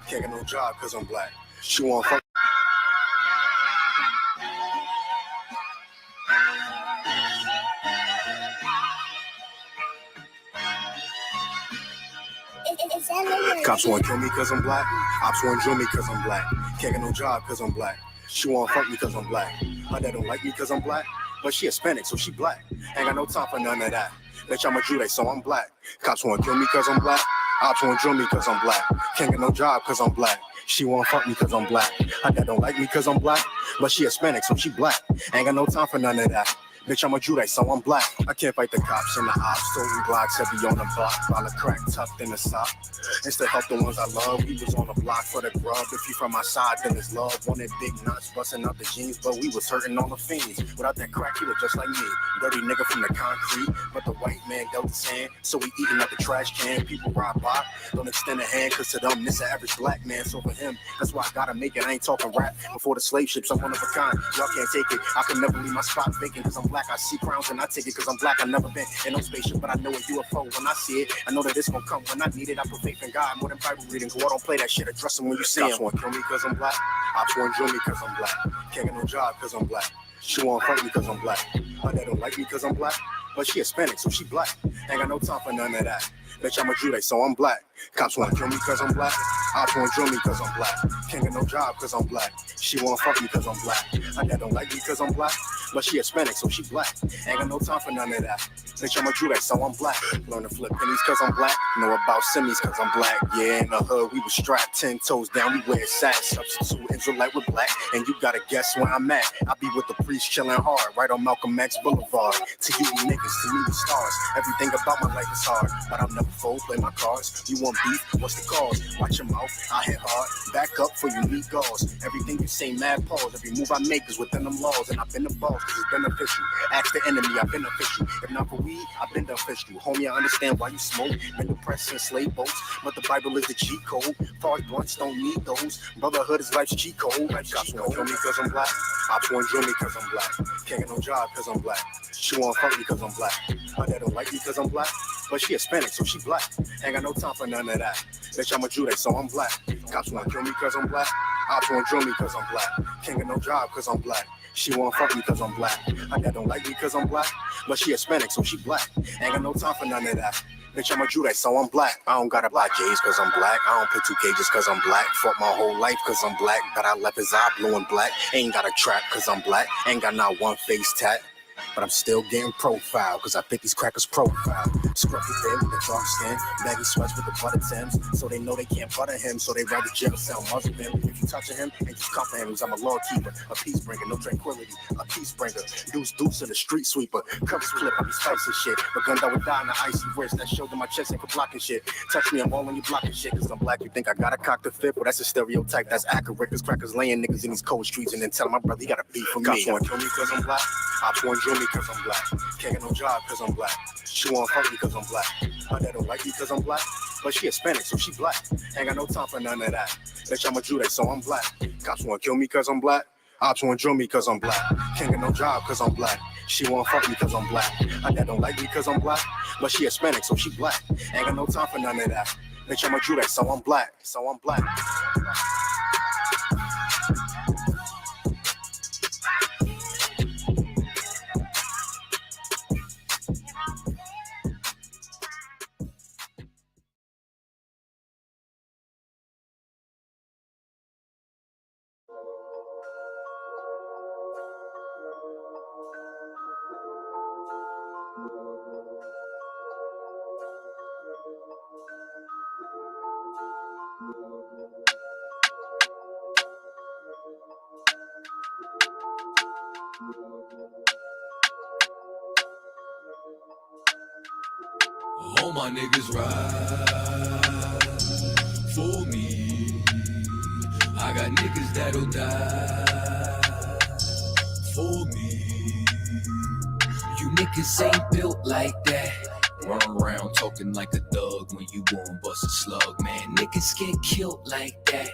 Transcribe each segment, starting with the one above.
Can't get no job cause I'm black. She want fuck. Cops wanna kill me cause I'm black. Ops wanna drill me cause I'm black. Can't get no job cause I'm black. She wanna fuck me cause I'm black. My dad don't like me cause I'm black. But she Hispanic, so she black. Ain't got no time for none of that. Bitch, I'm a Jude, so I'm black. Cops wanna kill me cause I'm black. Ops wanna drill me cause I'm black. Can't get no job cause I'm black. She wanna fuck me cause I'm black. My dad don't like me cause I'm black. But she Hispanic, so she black. Ain't got no time for none of that. Bitch, I'm a Jude, so I'm black. I can't fight the cops and the ops. Toting blocks heavy on the block. While the crack tucked in the sock. Instead help the ones I love. We was on the block for the grub. If you from my side, then it's love. Wanted big knots busting out the jeans, but we was hurting on the fiends. Without that crack, he was just like me. Dirty nigga from the concrete. But the white man dealt his hand, so we eating out the trash can. People ride by, don't extend a hand, cause to them, this an average black man. So for him, that's why I gotta make it. I ain't talking rap. Before the slave ships, I'm one of a kind. Y'all can't take it. I can never leave my spot vacant, cause I'm black. I see crowns and I take it, cause I'm black. I never been in no spaceship, but I know a UFO when I see it. I know that it's gonna come when I need it. I put faith in God more than Bible reading. Go, I don't play that shit. Address them when you see him. Cops wanna kill me cause I'm black. Ops wanna drill me cause I'm black. Can't get no job cause I'm black. She wanna fuck me cause I'm black. My dad don't like me cause I'm black. But she Hispanic, so she black. Ain't got no time for none of that. Bitch, I'm a Jude, so I'm black. Cops wanna kill me cause I'm black. Ops wanna drill me cause I'm black. Can't get no job cause I'm black. She wanna fuck me cause I'm black. My dad don't like me cause I'm black. But she Hispanic, so she black. Ain't got no time for none of that. Bitch, I'm a Jude, so I'm black. Learn to flip pennies cause I'm black. Know about semis cause I'm black. Yeah, in the hood, we was strapped 10 toes down, we wear sacks. Substitute Israelite with black. And you gotta guess where I'm at. I be with the priest chilling hard, right on Malcolm X Boulevard. To you niggas, to me we stars. Everything about my life is hard, but I'll never fold, play my cards. You want beef? What's the cause? Watch your mouth, I hit hard. Back up for you need gauze. Everything you say, mad pause. Every move I make is within them laws. And I've been the boss, cause it's beneficial. Ask the enemy, I've been official. If not for weed, I've been the official. Homie, I understand why you smoke. Been depressed since slave boats. But the Bible is the cheat code. Far as blunts don't need those. Brotherhood is life's cheat code. Cops wanna kill me cause I'm black. Ops wanna drill me cause I'm black. Can't get no job cause I'm black. She wanna fuck me cause I'm black. My dad don't like me cause I'm black. But she Hispanic, so she black. Ain't got no time for none of that. Bitch, I'm a Jude, so I'm black. Cops wanna kill me cause I'm black. Ops wanna drill me cause I'm black. Can't get no job cause I'm black. She wanna fuck me cause I'm black. My dad don't like me cause I'm black. But she Hispanic, so she black. Ain't got no time for none of that. Bitch, I'm a Jude, so I'm black. I don't gotta buy J's cause I'm black. I don't put 2K just cause I'm black. Fought my whole life cause I'm black. But I left his eye blue and black. Ain't got a trap cause I'm black. Ain't got not one face tat. But I'm still getting profile, cause I fit these crackers profile. Scruffy fit with the dark skin, baggy sweats with the butter Timbs. So they know they can't butter him, so they rather jail cell muzzle him. If you touching him, and you comfort him, cause I'm a law keeper, a peace bringer, no tranquility, a peace bringer. Deuce in the street sweeper, covers flip, I be spicing shit. But gunned I would die in the icy wrist, that showed in my chest ain't for blocking shit. Touch me, I'm all on you blocking shit, cause I'm black. You think I gotta cock the fifth? Well, that's a stereotype, that's accurate, cause crackers laying niggas in these cold streets and then telling my brother he gotta beef for me. Cops wanna kill me cause I'm black. Ops wanna drill me cause I'm black. Can't get no job cause I'm black. She wanna fuck me cause I'm black. My dad don't like me cause I'm black. But she Hispanic, so she black. Ain't got no time for none of that. Bitch, I'm a Jude, so I'm black. Cops wanna kill me cause I'm black. Ops wanna drill me cause I'm black. Can't get no job cause I'm black. She wanna fuck me cause I'm black. My dad don't like me cause I'm black. But she Hispanic, so she black. Ain't got no time for none of that. Bitch, I'm a Jude, so I'm black. So I'm black. All my niggas ride for me. I got niggas that'll die for me. You niggas ain't built like that. Run around talking like a thug when you won't bust a slug, man. Niggas get killed like that.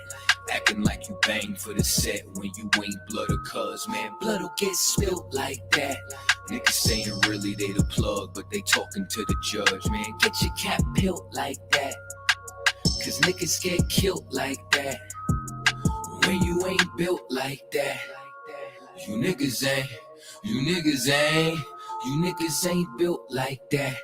Acting like you bang for the set when you ain't blood or cuz, man. Blood'll get spilled like that. Niggas saying really they the plug, but they talking to the judge, man. Get your cap peeled like that. Cause Cause niggas get killed like that when you ain't built like that. You niggas ain't built like that.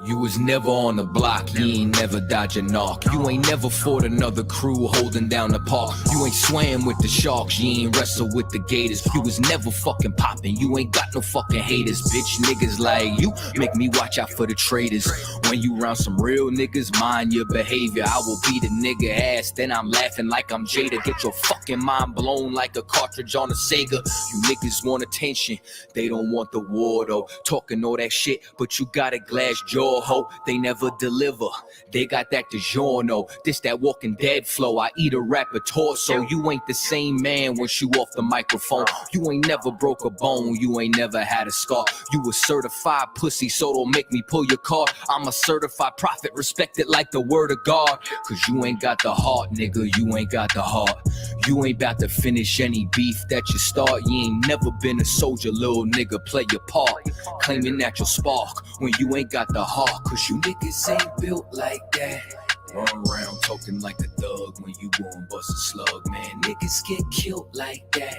You was never on the block, you ain't never dodge a knock. You ain't never fought another crew holding down the park. You ain't swam with the sharks, you ain't wrestled with the gators. You was never fucking popping, you ain't got no fucking haters. Bitch, niggas like you make me watch out for the traitors. When you round some real niggas, mind your behavior. I will beat a nigga ass, then I'm laughing like I'm Jada. Get your fucking mind blown like a cartridge on a Sega. You niggas want attention, they don't want the war though. Talking all that shit, but you got a glass jaw. Ho, they never deliver. They got that DiGiorno. This that Walking Dead flow. I eat a rapper torso. You ain't the same man once you off the microphone. You ain't never broke a bone. You ain't never had a scar. You a certified pussy, so don't make me pull your card. I'm a certified prophet, respected like the word of God. Cause you ain't got the heart, nigga. You ain't got the heart. You ain't about to finish any beef that you start. You ain't never been a soldier, little nigga. Play your part. Claiming that you'll spark when you ain't got the heart. Cause you niggas ain't built like that. Run around talking like a thug when you gon' bust a slug, man. Niggas get killed like that.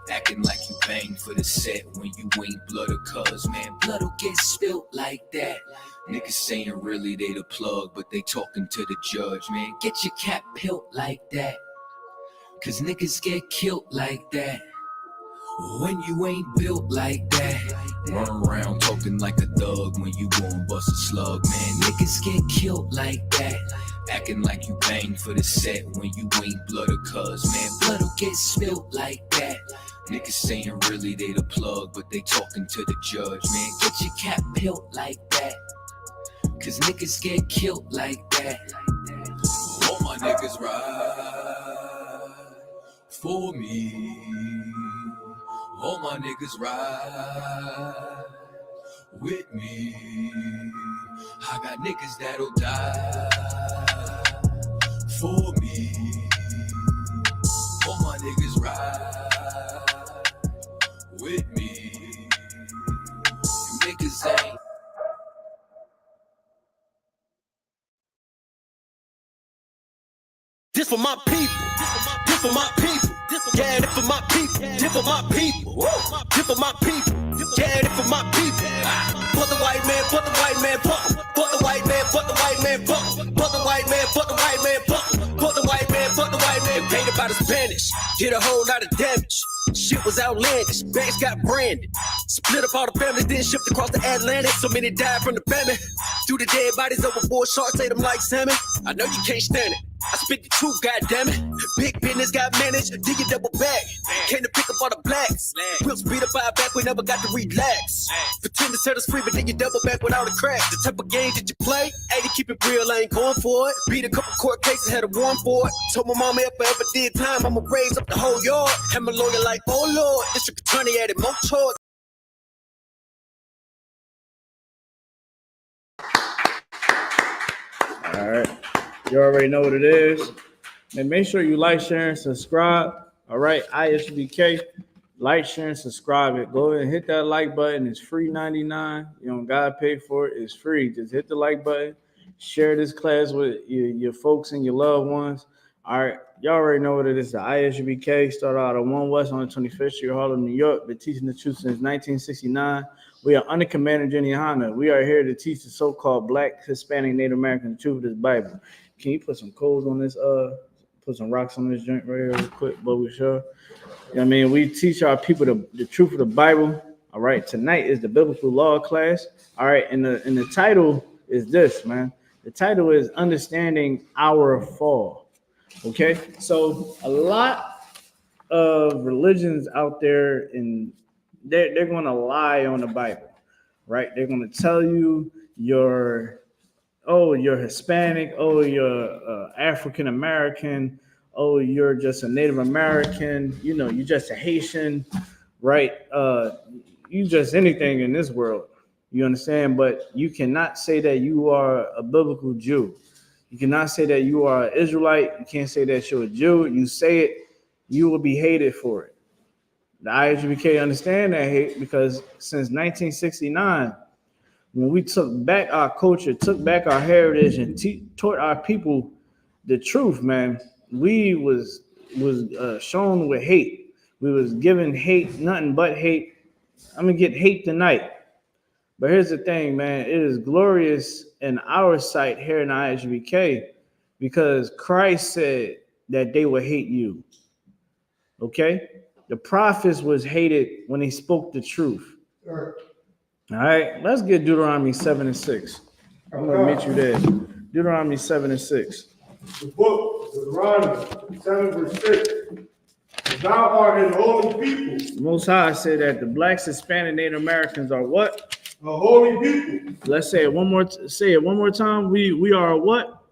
Acting like you bang for the set when you ain't blood or cuz, man. Blood'll get spilt like that. Niggas saying really they the plug, but they talking to the judge, man. Get your cap peeled like that. Cause niggas get killed like that when you ain't built like that. Run around talking like a thug when you gon' bust a slug, man. Niggas get killed like that. Acting like you bang for the set when you ain't blood or cuz, man. Blood'll get spilled like that. Niggas saying really they the plug, but they talking to the judge, man. Get your cap peeled like that. Cause niggas get killed like that. All my niggas ride for me. All my niggas ride with me. I got niggas that'll die for me. All my niggas ride with me. You niggas ain't. This for my people. This for my people. Yeah, this for my people. This for my people. This for my people. Yeah, this for my people. Fuck the white man, fuck the white man, fuck the white man, fuck the white man, fuck the white man, fuck the white man, fuck the white man, fuck the white man. Painted by the Spanish, did a whole lot of damage. Shit was outlandish, bags got branded. Split up all the families, then shipped across the Atlantic. So many died from the famine. Threw the dead bodies overboard, sharks ate them like salmon. I know you can't stand it. I spit the truth, goddammit. Big business got managed, dig it double back. Came to pick up all the blacks. We'll speed up our back, we never got to relax. Pretend to set us free, but then you double back without a crack. The type of game that you play, hey, to keep it real, I ain't going for it. Beat a couple court cases, had a warrant for it. Told my mama if I ever did time, I'ma raise up the whole yard. Had my lawyer like, oh Lord, district attorney added more charge. All right. You already know what it is. And make sure you like, share, and subscribe. All right. I.S.U.P.K. Like, share, and subscribe it. Go ahead and hit that like button. It's free 99. You don't gotta pay for it. It's free. Just hit the like button. Share this class with your folks and your loved ones. All right. Y'all already know what it is. The I.S.U.P.K. started out on 1 West on the 25th Street, Harlem, New York. Been teaching the truth since 1969. We are under Commander GEN.YAHANNA. We are here to teach the so-called Black, Hispanic, Native American the truth of this Bible. Can you put some coals on this? Put some rocks on this joint right here real quick, but we sure. You know what I mean? We teach our people the truth of the Bible. All right. Tonight is the biblical law class. All right. And the title is this, man. The title is Understanding Our Fall. Okay. So a lot of religions out there, and they're going to lie on the Bible, right? They're going to tell you you're Hispanic, you're African American, you're just a Native American, you're just a Haitian, right? You just anything in this world, you understand? But you cannot say that you are a biblical Jew. You cannot say that you are an Israelite. You can't say that you're a Jew. You say it, you will be hated for it. The I.S.U.P.K. understand that hate because since 1969, when we took back our culture, took back our heritage, and taught our people the truth, man, we was shown with hate. We was given hate, nothing but hate. I'm gonna get hate tonight. But here's the thing, man. It is glorious in our sight here in I.S.U.P.K. because Christ said that they will hate you. Okay? The prophets was hated when they spoke the truth. All right, let's get Deuteronomy 7 and 6. I'm going to meet you there. Deuteronomy 7 and 6. The book of Deuteronomy 7 verse 6. Thou art an holy people. The Most High said that the blacks, Hispanic, Native Americans are what? A holy people. Let's say it one more. Say it one more time. We are what?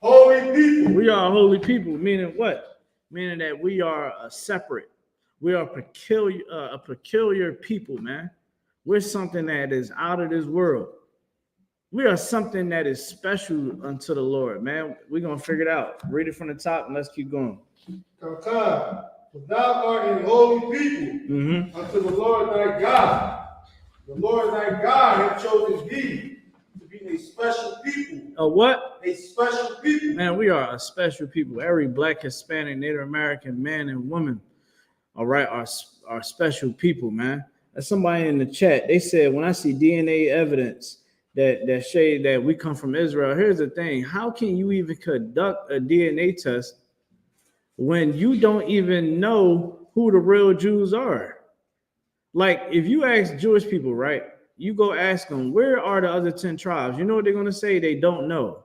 Holy people. We are holy people. Meaning what? Meaning that we are separate. We are a peculiar people, man. We're something that is out of this world. We are something that is special unto the Lord, man. We're gonna figure it out. Read it from the top and let's keep going. For thou art a holy people unto the Lord thy God. The Lord thy God hath chosen thee to be a special people. A what? A special people. Man, we are a special people. Every black, Hispanic, Native American man and woman, all right, are special people, man. That's somebody in the chat. They said, when I see DNA evidence that say that we come from Israel, here's the thing. How can you even conduct a DNA test when you don't even know who the real Jews are? Like, if you ask Jewish people, right, you go ask them, where are the other 10 tribes? You know what they're going to say? They don't know.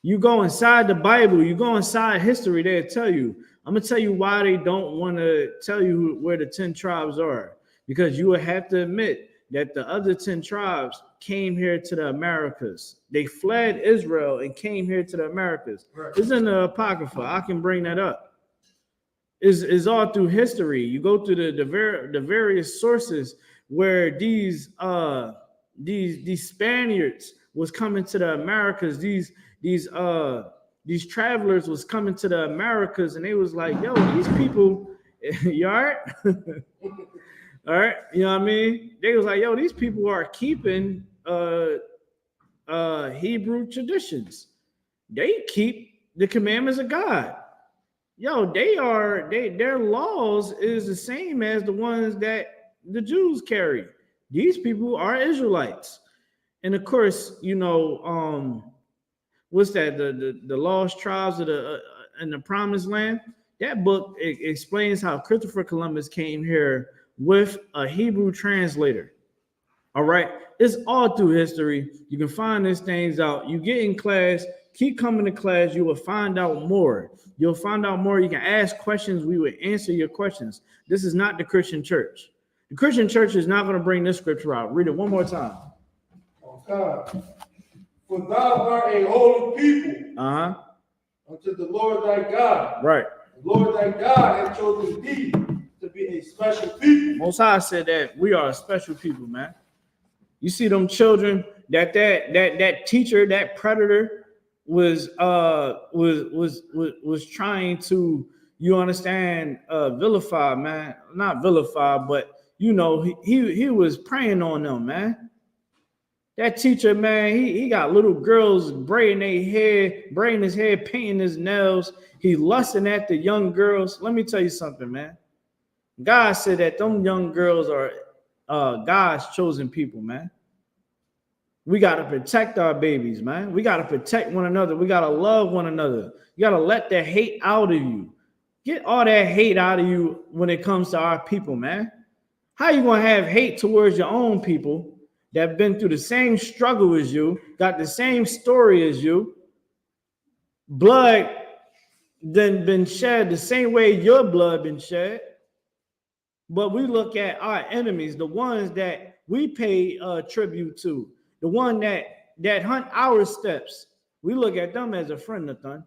You go inside the Bible, you go inside history, they'll tell you. I'm going to tell you why they don't want to tell you where the 10 tribes are. Because you would have to admit that the other 10 tribes came here to the Americas. They fled Israel and came here to the Americas. Right. It's in the Apocrypha. I can bring that up. Is all through history. You go through the various sources where these Spaniards was coming to the Americas. These travelers was coming to the Americas, and they was like, yo, these people, you all right? All right, you know what I mean? They was like, yo, these people are keeping Hebrew traditions. They keep the commandments of God. Yo, their laws is the same as the ones that the Jews carry. These people are Israelites. And of course, you know, what's that? The lost tribes of in the promised land. That book explains how Christopher Columbus came here with a Hebrew translator. All right, it's all through history. You can find these things out. You get in class, keep coming to class, you will find out more. You'll find out more. You can ask questions. We will answer your questions. This is not the Christian church. The Christian church is not going to bring this scripture out. Read it one more time. Okay. For thou art a holy people unto the Lord thy God. Right. The Lord thy God hath chosen thee to be a special people. Most High said that we are a special people, man. You see them children that teacher, that predator was trying to, you understand, vilify, man. Not vilify, but you know, he was preying on them, man. That teacher, man, he got little girls braiding his hair, painting his nails. He lusting at the young girls. Let me tell you something, man. God said that them young girls are God's chosen people, man. We got to protect our babies, man. We got to protect one another. We got to love one another. You got to let that hate out of you. Get all that hate out of you when it comes to our people, man. How you going to have hate towards your own people that have been through the same struggle as you, got the same story as you, blood then been shed the same way your blood been shed? But we look at our enemies, the ones that we pay tribute to, the one that hunt our steps. We look at them as a friend, Nathan.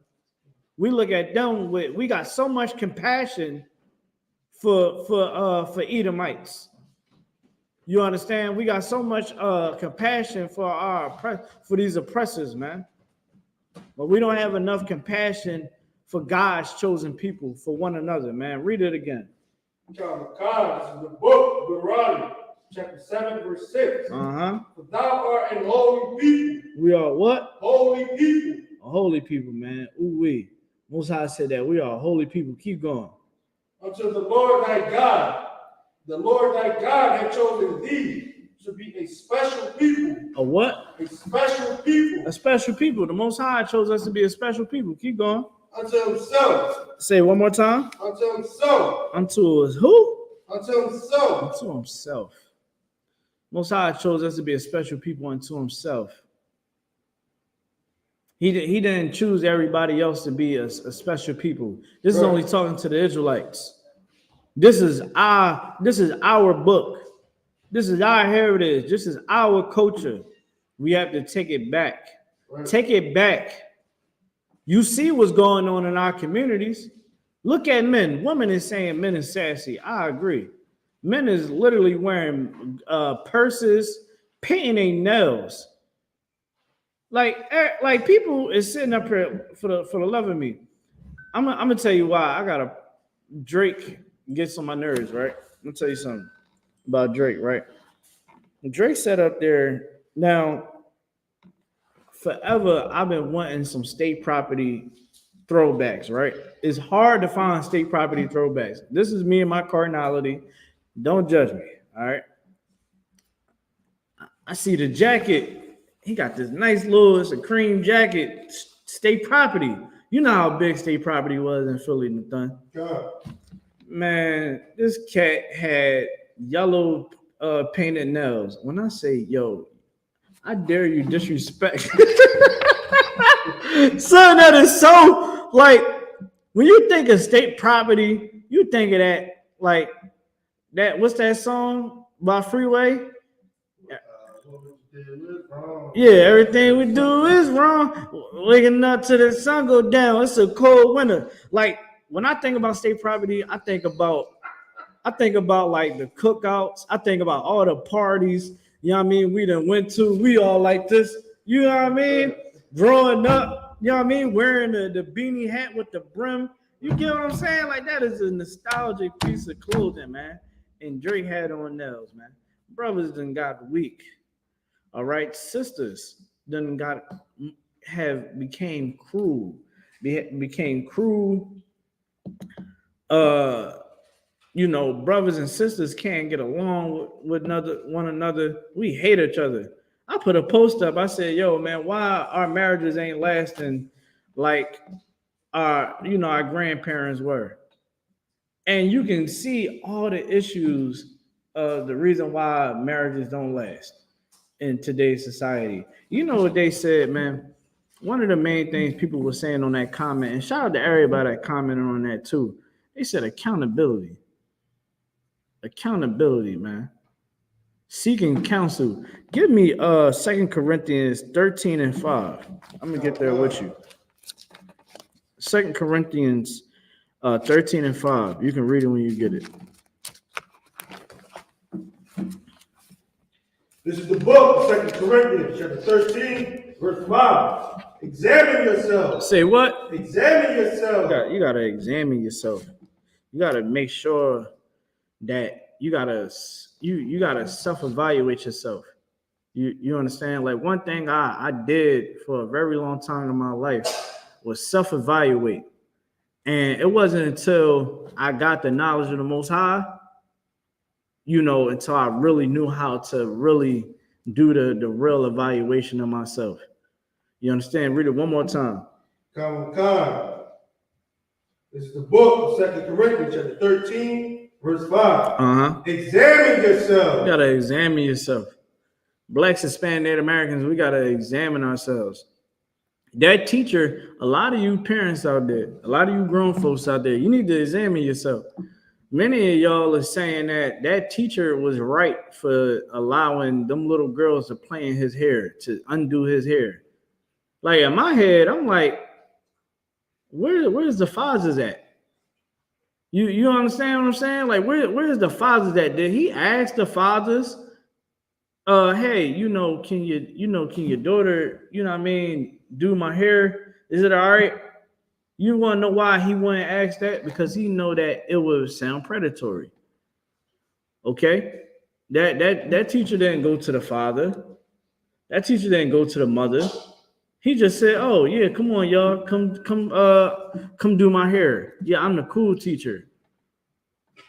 We look at them we got so much compassion for Edomites. You understand? We got so much compassion for these oppressors, man. But we don't have enough compassion for God's chosen people, for one another, man. Read it again. This is the book of Deuteronomy chapter 7, verse 6. Uh-huh. For thou art an holy people. We are what? Holy people. A holy people, man. Ooh-wee. Most High said that we are holy people. Keep going. Unto the Lord thy God. The Lord thy God hath chosen thee to be a special people. A what? A special people. A special people. The Most High chose us to be a special people. Keep going. Unto himself. Say it one more time. Unto himself. Unto us who? Unto himself. Unto himself. Most High chose us to be a special people unto himself. He didn't choose everybody else to be a special people. This is only talking to the Israelites. This is our book. This is our heritage. This is our culture. We have to take it back. Right. Take it back. You see what's going on in our communities. Look at men. Women is saying men is sassy. I agree. Men is literally wearing purses, painting their nails. Like people is sitting up here for the love of me. I'm gonna tell you why. I got a Drake gets on my nerves, right? I'm gonna tell you something about Drake, right? Drake sat up there. Now, forever, I've been wanting some state property throwbacks, right? It's hard to find state property throwbacks. This is me and my carnality. Don't judge me, all right? I see the jacket. He got this nice little, it's a cream jacket, state property. You know how big state property was in Philly, Nathan. God. Man, this cat had yellow painted nails. When I say, yo, I dare you disrespect. Son, that is so, like, when you think of state property, you think of that, like, that, what's that song by Freeway? Yeah, everything we do is wrong. Waking up to the sun go down. It's a cold winter. Like, when I think about state property, I think about like the cookouts. I think about all the parties, you know what I mean, we done went to. We all like this, you know what I mean? Growing up, you know what I mean? Wearing the beanie hat with the brim. You get what I'm saying? Like, that is a nostalgic piece of clothing, man. And Drake had on nails, man. Brothers done got weak. All right, sisters done became cruel. Became cruel. You know, brothers and sisters can't get along with one another. We hate each other. I put a post up. I said, yo, man, why our marriages ain't lasting like our grandparents were. And you can see all the issues of the reason why marriages don't last in today's society. You know what they said, man? One of the main things people were saying on that comment, and shout out to everybody that commented on that too. They said accountability. Accountability, man. Seeking counsel. Give me 2 Corinthians 13 and 5. I'm gonna get there with you. 2 Corinthians 13 and 5. You can read it when you get it. This is the book of 2 Corinthians, chapter 13, verse 5. Examine yourself. Say what? Examine yourself. You gotta examine yourself. You gotta make sure that you gotta self-evaluate yourself. You understand? Like, one thing I did for a very long time in my life was self-evaluate. And it wasn't until I got the knowledge of the Most High, until I really knew how to really do the real evaluation of myself. You understand? Read it one more time. Come. This is the book of 2 Corinthians, chapter 13, verse 5. Examine yourself. You gotta examine yourself. Blacks, Hispanic, Native Americans, we gotta examine ourselves. That teacher, a lot of you parents out there, a lot of you grown folks out there, you need to examine yourself. Many of y'all are saying that teacher was right for allowing them little girls to play in his hair, to undo his hair. Like, in my head, I'm like, where's the fathers at? You understand what I'm saying? Like, where's the fathers at? Did he ask the fathers, hey, can your daughter, do my hair? Is it all right? You want to know why he wouldn't ask that? Because he know that it would sound predatory. Okay? That teacher didn't go to the father. That teacher didn't go to the mother. He just said, "Oh yeah, come on, y'all, come do my hair. Yeah, I'm the cool teacher."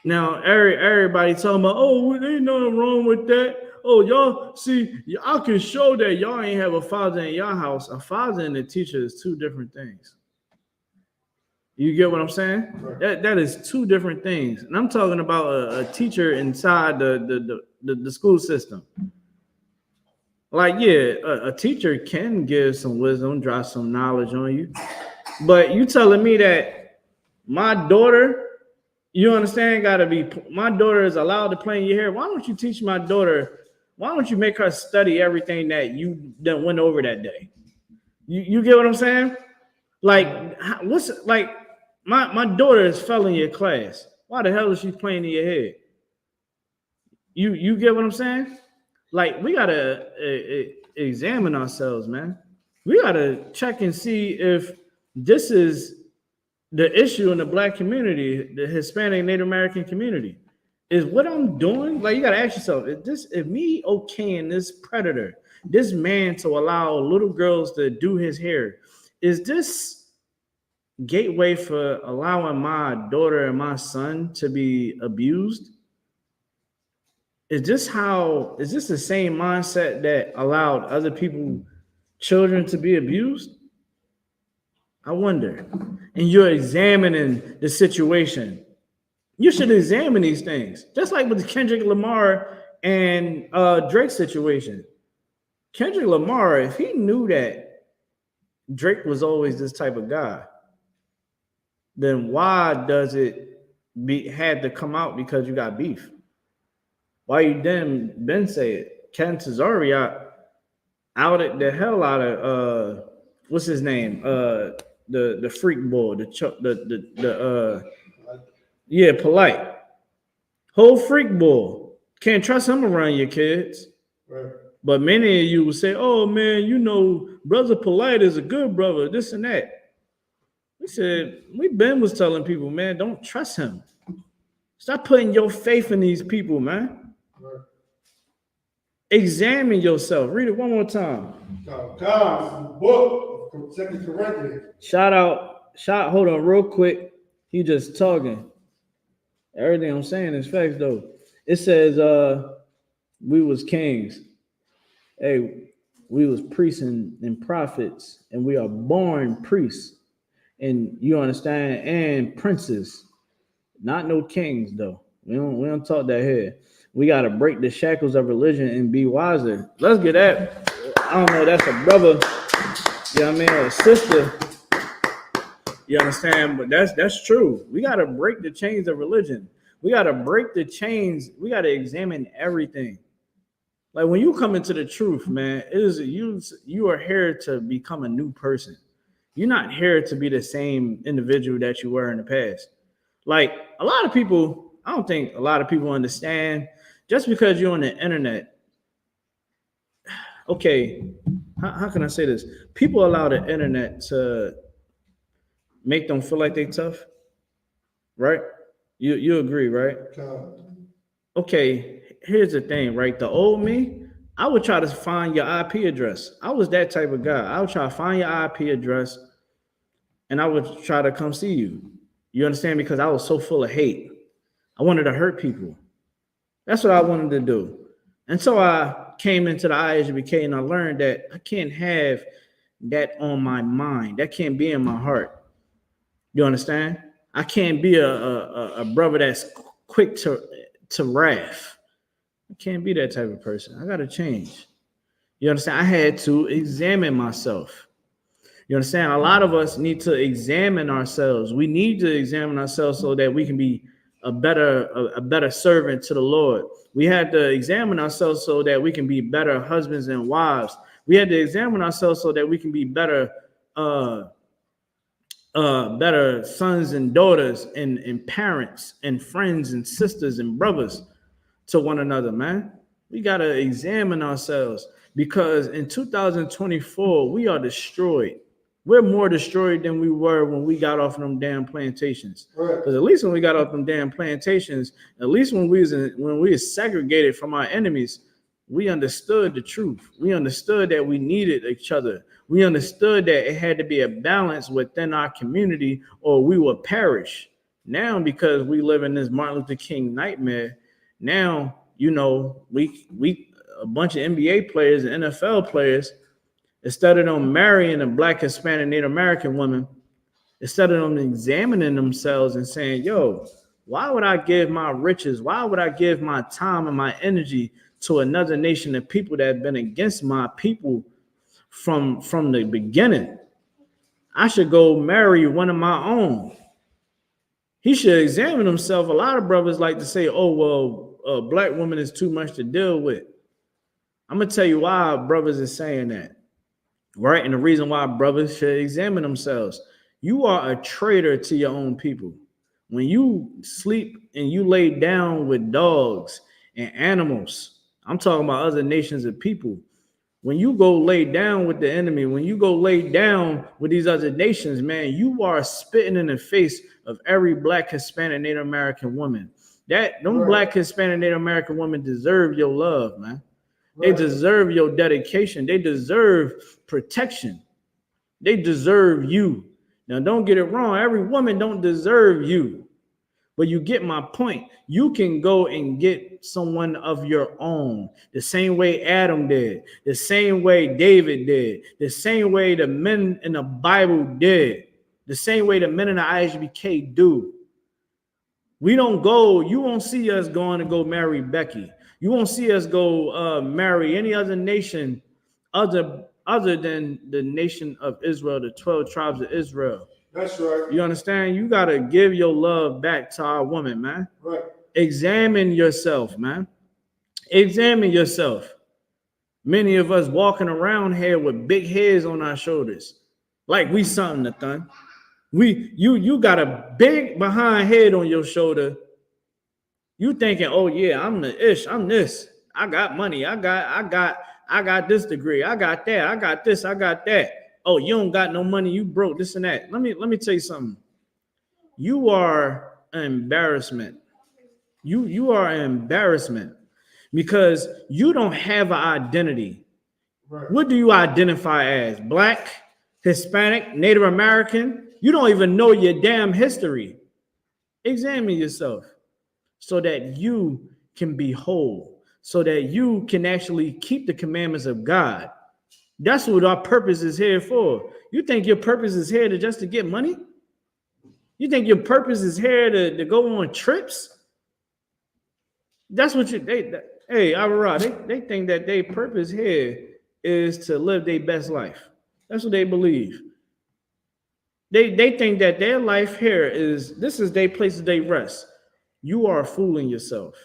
Now everybody talking about, "Oh, there ain't nothing wrong with that." Oh, y'all see, I can show that y'all ain't have a father in your house. A father and a teacher is two different things. You get what I'm saying? Right. That is two different things, and I'm talking about a teacher inside the school system. Like, yeah, a teacher can give some wisdom, drop some knowledge on you, but you telling me that my daughter, you understand, gotta be, my daughter is allowed to play in your hair. Why don't you teach my daughter? Why don't you make her study everything that you done went over that day? You get what I'm saying? Like, what's like my daughter is fell in your class. Why the hell is she playing in your head? You get what I'm saying? Like, we gotta examine ourselves, man. We gotta check and see if this is the issue in the Black community, the Hispanic Native American community. Is what I'm doing, like, you gotta ask yourself, if me okaying this predator, this man, to allow little girls to do his hair, is this gateway for allowing my daughter and my son to be abused? Is this the same mindset that allowed other people, children, to be abused? I wonder. And you're examining the situation. You should examine these things. Just like with the Kendrick Lamar and Drake situation. Kendrick Lamar, if he knew that Drake was always this type of guy, then why does it had to come out because you got beef? Why you didn't been say it? Ken Tazariak outed the hell out of what's his name? The freak boy, yeah, Polite. Whole freak boy. Can't trust him around your kids. Right. But many of you will say, "Oh man, you know, brother Polite is a good brother, this and that." Ben was telling people, man, don't trust him. Stop putting your faith in these people, man. Right. Examine yourself. Read it one more time. The book of 2 Corinthians. Hold on real quick. He just talking. Everything I'm saying is facts, though. It says, we was kings. Hey, we was priests and prophets, and we are born priests. And you understand, and princes. Not no kings, though. We don't talk that here. We got to break the shackles of religion and be wiser. Let's get that. I don't know, that's a brother, you know what I mean, or a sister. You understand? But that's true. We got to break the chains of religion. We got to break the chains. We got to examine everything. Like, when you come into the truth, man, it is you are here to become a new person. You're not here to be the same individual that you were in the past. Like, a lot of people, I don't think a lot of people understand, just because you're on the internet. Okay, how can I say this? People allow the internet to make them feel like they tough, right? You agree, right? Okay, here's the thing, right? The old me, I would try to find your IP address. I was that type of guy. I would try to find your IP address, and I would try to come see you. You understand? Because I was so full of hate. I wanted to hurt people. That's what I wanted to do. And so I came into the I.S.U.P.K. and I learned that I can't have that on my mind. That can't be in my heart. You understand? I can't be a brother that's quick to wrath. I can't be that type of person. I got to change. You understand? I had to examine myself. You understand? A lot of us need to examine ourselves. We need to examine ourselves so that we can be a better servant to the Lord. We had to examine ourselves so that we can be better husbands and wives. We had to examine ourselves so that we can be better sons and daughters and parents and friends and sisters and brothers to one another, man. We got to examine ourselves, because in 2024, we are destroyed. We're more destroyed than we were when we got off of them damn plantations. Because at least when we got off them damn plantations, at least when we was segregated from our enemies, we understood the truth. We understood that we needed each other. We understood that it had to be a balance within our community or we would perish. Now, because we live in this Martin Luther King nightmare, now, you know, we a bunch of NBA players and NFL players, instead of them marrying a Black, Hispanic, Native American woman, instead of them examining themselves and saying, yo, why would I give my riches? Why would I give my time and my energy to another nation of people that have been against my people from the beginning? I should go marry one of my own. He should examine himself. A lot of brothers like to say, oh, well, a Black woman is too much to deal with. I'm going to tell you why brothers are saying that, right? And the reason why brothers should examine themselves. You are a traitor to your own people. When you sleep and you lay down with dogs and animals, I'm talking about other nations of people. When you go lay down with the enemy, when you go lay down with these other nations, man, you are spitting in the face of every Black, Hispanic, Native American woman. Them Black, Hispanic, Native American women deserve your love, man. They deserve your dedication. They deserve protection. They deserve you. Now, don't get it wrong. Every woman don't deserve you. But you get my point. You can go and get someone of your own, the same way Adam did, the same way David did, the same way the men in the Bible did, the same way the men in the I.S.U.P.K do. We don't go, you won't see us going to go marry Becky. You won't see us go marry any other nation other than the nation of Israel, the 12 tribes of Israel. That's right. You understand? You got to give your love back to our woman, man. Right. Examine yourself, man. Examine yourself. Many of us walking around here with big heads on our shoulders, like we something, Nathan. You got a big behind head on your shoulder. You thinking, oh yeah, I'm the ish, I'm this. I got money. I got this degree. I got that. I got this. I got that. Oh, you don't got no money. You broke this and that. Let me tell you something. You are an embarrassment. You are an embarrassment because you don't have an identity. Right. What do you identify as? Black, Hispanic, Native American? You don't even know your damn history. Examine yourself so that you can be whole, so that you can actually keep the commandments of God. That's what our purpose is here for. You think your purpose is here just to get money? You think your purpose is here to go on trips? That's what hey, Alvaro, they think that their purpose here is to live their best life. That's what they believe. They think that their life here is their place of their rest. You are fooling yourself.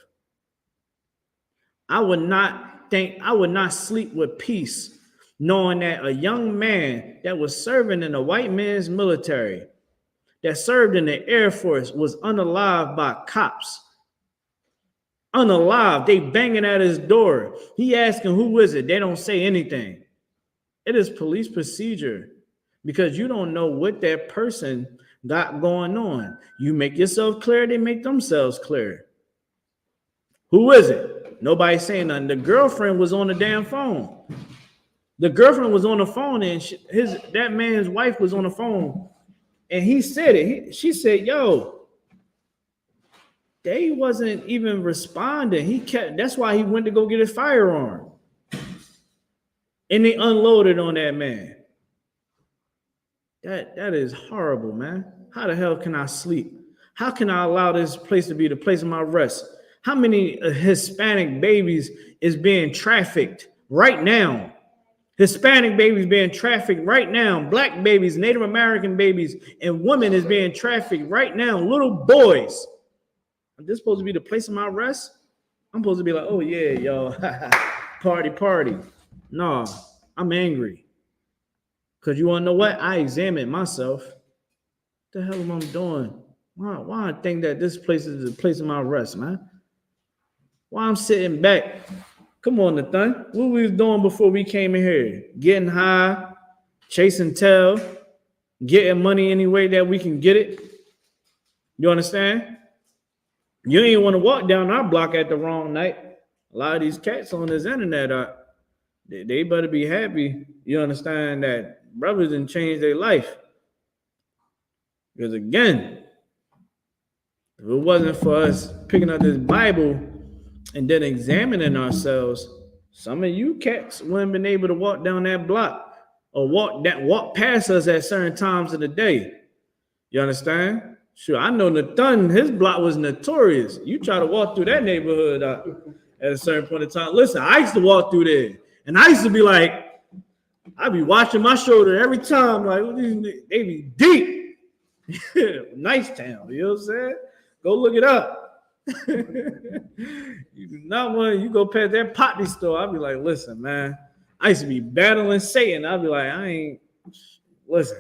I would not sleep with peace knowing that a young man that was serving in a white man's military, that served in the Air Force, was unalived by cops. Unalive. They banging at his door. He asking, who is it? They don't say anything. It is police procedure because you don't know what that person got going on. You make yourself clear, they make themselves clear. Who is it? Nobody saying nothing. The girlfriend was on the damn phone. The girlfriend was on the phone, and that man's wife was on the phone, and he said it. She said, "Yo, they wasn't even responding. That's why he went to go get his firearm, and they unloaded on that man. That is horrible, man. How the hell can I sleep? How can I allow this place to be the place of my rest? How many Hispanic babies is being trafficked right now? Hispanic babies being trafficked right now. Black babies, Native American babies, and women is being trafficked right now. Little boys. Is this supposed to be the place of my rest? I'm supposed to be like, oh yeah, yo, party. No, I'm angry. Because you want to know what? I examined myself. What the hell am I doing? Why I think that this place is the place of my rest, man? Why I'm sitting back? Come on, Nathan. What we was doing before we came in here? Getting high, chasing tail, getting money any way that we can get it. You understand? You ain't want to walk down our block at the wrong night. A lot of these cats on this internet are, they better be happy. You understand that brothers didn't change their life. Because again, if it wasn't for us picking up this Bible and then examining ourselves, some of you cats wouldn't been able to walk down that block or walk past us at certain times of the day. You understand? Sure, I know Nathan, his block was notorious. You try to walk through that neighborhood at a certain point in time. Listen, I used to walk through there, and I used to be like, I'd be watching my shoulder every time, like, they be deep. Nice town, you know what I'm saying? Go look it up. You do not want, you go past that potty store, I'd be like, listen, man, I used to be battling Satan. I'd be like, listen,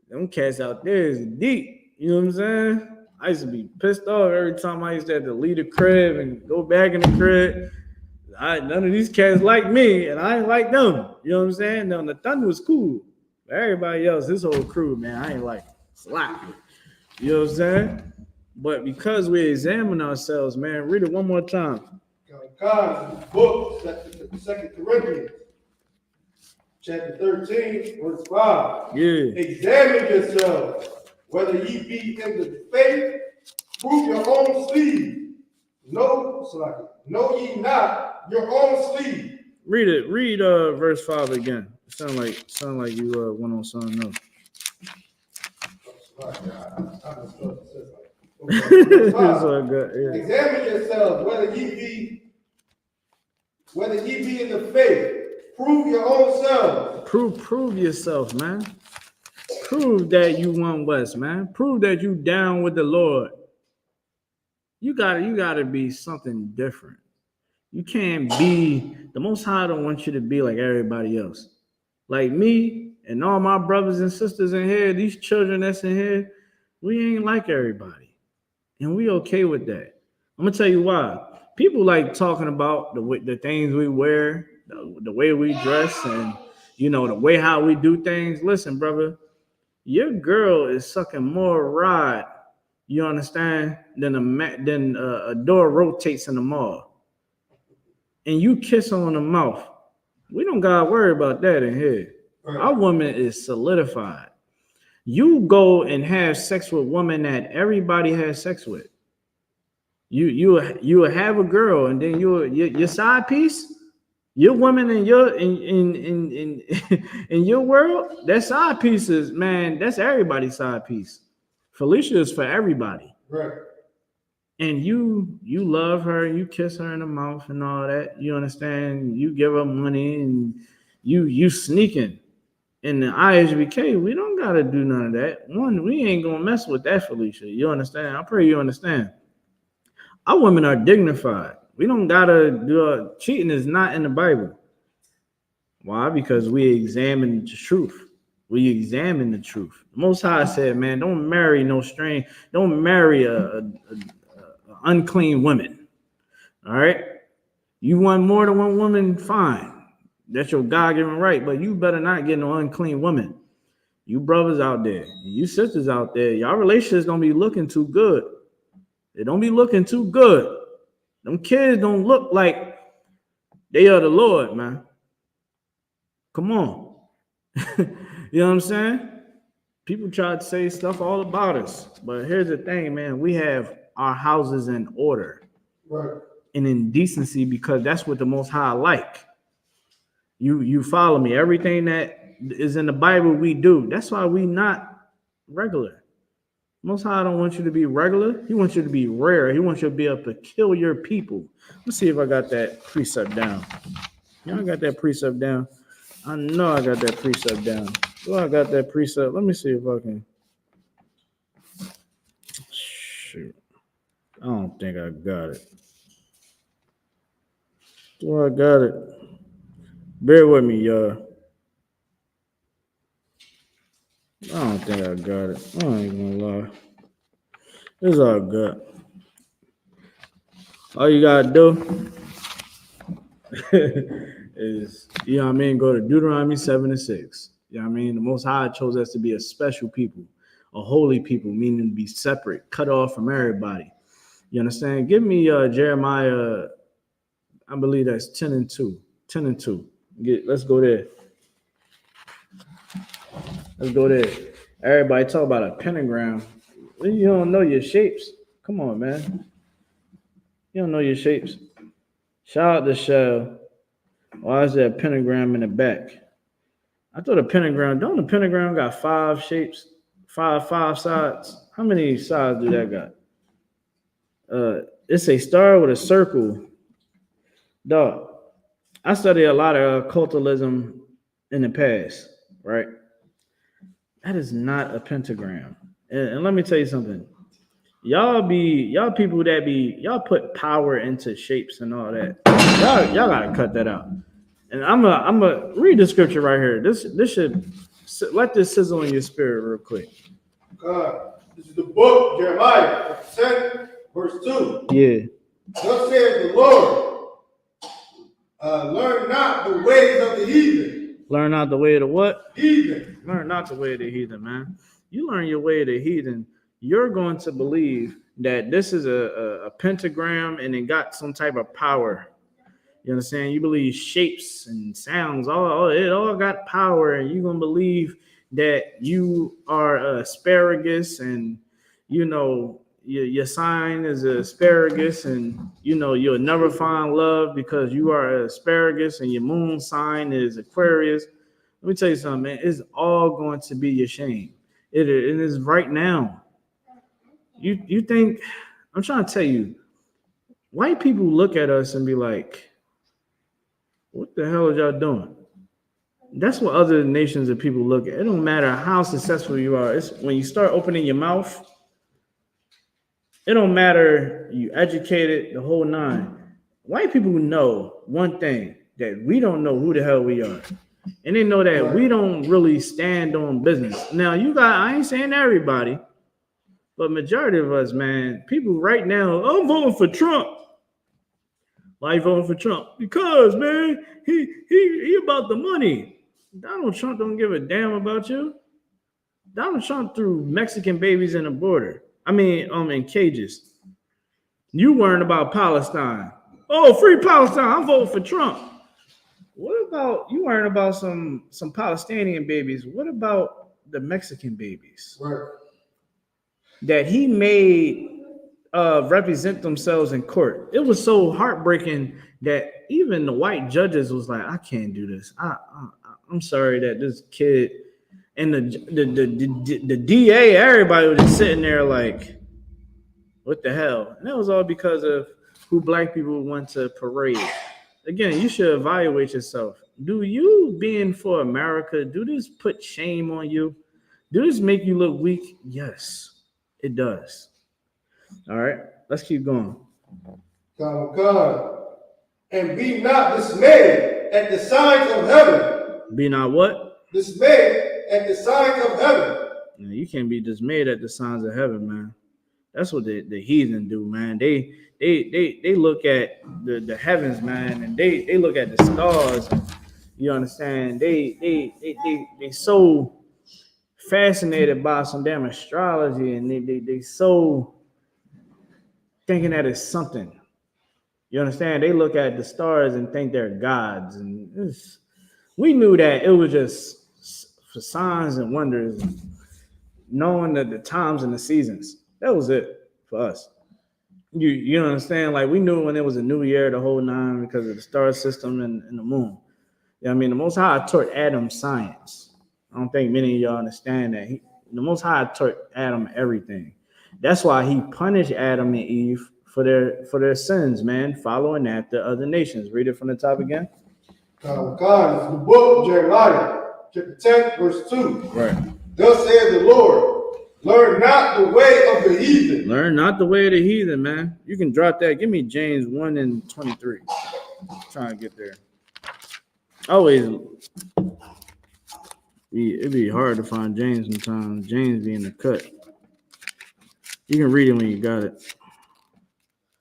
them cats out there is deep. You know what I'm saying? I used to be pissed off every time I used to have to leave the crib and go back in the crib. None of these cats like me, and I ain't like them. You know what I'm saying? Now, the Thunder was cool. But everybody else, this whole crew, man, I ain't like slap. You know what I'm saying? But because we examine ourselves, man, read it one more time. God, in the book, 2 Corinthians, chapter 13, verse 5. Yeah. Examine yourselves, whether ye be in the faith, prove your own sleeve. Know ye not your own sleeve. Read it. Read verse 5 again. Sound like you went on something else. Verse 5. So good, yeah. Examine yourselves, whether ye be in the faith. Prove your own selves. Prove yourself, man. Prove that you want West, man. Prove that you down with the Lord. You gotta be something different. You can't be, the Most High don't want you to be like everybody else. Like me and all my brothers and sisters in here, these children that's in here, we ain't like everybody. And we okay with that. I'm gonna tell you why. People like talking about the things we wear, the way we dress, and the way how we do things. Listen, brother, your girl is sucking more rod, you understand, than a door rotates in the mall. And you kiss her on the mouth. We don't gotta worry about that in here. Our woman is solidified. You go and have sex with women that everybody has sex with. You have a girl, and then your side piece, your woman in your in your world, that side piece is, man, that's everybody's side piece. Felicia is for everybody. Right. And you love her, you kiss her in the mouth and all that. You understand? You give her money and you sneaking. In the I.S.U.P.K, we don't gotta do none of that. One, we ain't gonna mess with that, Felicia. You understand? I pray you understand. Our women are dignified. We don't gotta do cheating is not in the Bible. Why? Because we examine the truth. We examine the truth. The Most High said, man, don't marry don't marry a unclean woman. All right? You want more than one woman, fine. That's your God-given right, but you better not get no unclean woman. You brothers out there, you sisters out there, y'all relationships don't be looking too good. They don't be looking too good. Them kids don't look like they are the Lord, man. Come on. You know what I'm saying? People try to say stuff all about us, but here's the thing, man. We have our houses in order, right, and in decency, because that's what the Most High like. You follow me? Everything that is in the Bible, we do. That's why we not regular. Most High don't want you to be regular. He wants you to be rare. He wants you to be a peculiar people. Let's see if I got that precept down. Y'all got that precept down? I know I got that precept down. Oh, I got that precept. Let me see if I can. Shoot. I don't think I got it. Oh, I got it. Bear with me, y'all. I don't think I got it. I ain't gonna lie. It's all good. All you gotta do is, go to Deuteronomy 7:6. You know what I mean? The Most High chose us to be a special people, a holy people, meaning to be separate, cut off from everybody. You understand? Give me Jeremiah, I believe that's 10 and 2. 10 and 2. Let's go there. Let's go there. Everybody talk about a pentagram. You don't know your shapes. Come on, man. You don't know your shapes. Shout out to Shell. Why is there a pentagram in the back? I thought a pentagram, don't the pentagram got 5 shapes? Five sides? How many sides do that got? It's a star with a circle. Dog. I studied a lot of occultism in the past, right? That is not a pentagram. And let me tell you something. Y'all people that y'all put power into shapes and all that. Y'all gotta cut that out. And I'm a read the scripture right here. This should let this sizzle in your spirit real quick. God, this is the book, Jeremiah 10, verse 2. Yeah. Thus says the Lord, learn not the ways of the heathen. Learn not the way of the what? Heathen. Learn not the way of the heathen, man. You learn your way of the heathen, you're going to believe that this is a pentagram and it got some type of power. You understand? You believe shapes and sounds, it all got power, and you're gonna believe that you are asparagus, and you know your sign is asparagus, and you know you'll never find love because you are asparagus, and your moon sign is Aquarius. Let me tell you something, man. It's all going to be your shame. It is right now. You think, I'm trying to tell you, white people look at us and be like, what the hell are y'all doing? That's what other nations of people look at. It don't matter how successful you are. It's when you start opening your mouth, it don't matter you educated, the whole nine. White people know one thing, that we don't know who the hell we are. And they know that we don't really stand on business. Now, I ain't saying everybody, but majority of us, man, people right now, I'm voting for Trump. Why you voting for Trump? Because, man, he about the money. Donald Trump don't give a damn about you. Donald Trump threw Mexican babies in the border. In cages. You worrying about Palestine. Oh, free Palestine. I'm voting for Trump. What about you worrying about some Palestinian babies? What about the Mexican babies? Right. That he made represent themselves in court. It was so heartbreaking that even the white judges was like, I can't do this. I'm sorry that this kid and the DA, everybody was just sitting there like, what the hell? And that was all because of who black people went to parade. Again, you should evaluate yourself. Do you being for America, do this put shame on you? Do this make you look weak? Yes, it does. All right, let's keep going. God. And be not dismayed at the signs of heaven. Be not what? Dismayed at the signs of heaven. Yeah, you can't be dismayed at the signs of heaven, man. That's what the heathen do, man. They look at the heavens, man, and they look at the stars. You understand? They so fascinated by some damn astrology, and they so thinking that it's something. You understand? They look at the stars and think they're gods, and we knew that it was just for signs and wonders, knowing that the times and the seasons. That was it for us. You understand? Like, we knew when it was a new year, the whole nine, because of the star system and the moon. The Most High taught Adam science. I don't think many of y'all understand that. The Most High taught Adam everything. That's why he punished Adam and Eve for their sins, man, following after other nations. Read it from the top again. God, it's the book of Jeremiah, chapter 10, verse 2. Right. Thus says the Lord, learn not the way of the heathen. Learn not the way of the heathen, man. You can drop that. Give me James 1 and 23. I'm trying to get there. Always, it'd be hard to find James sometimes. James be in the cut. You can read it when you got it.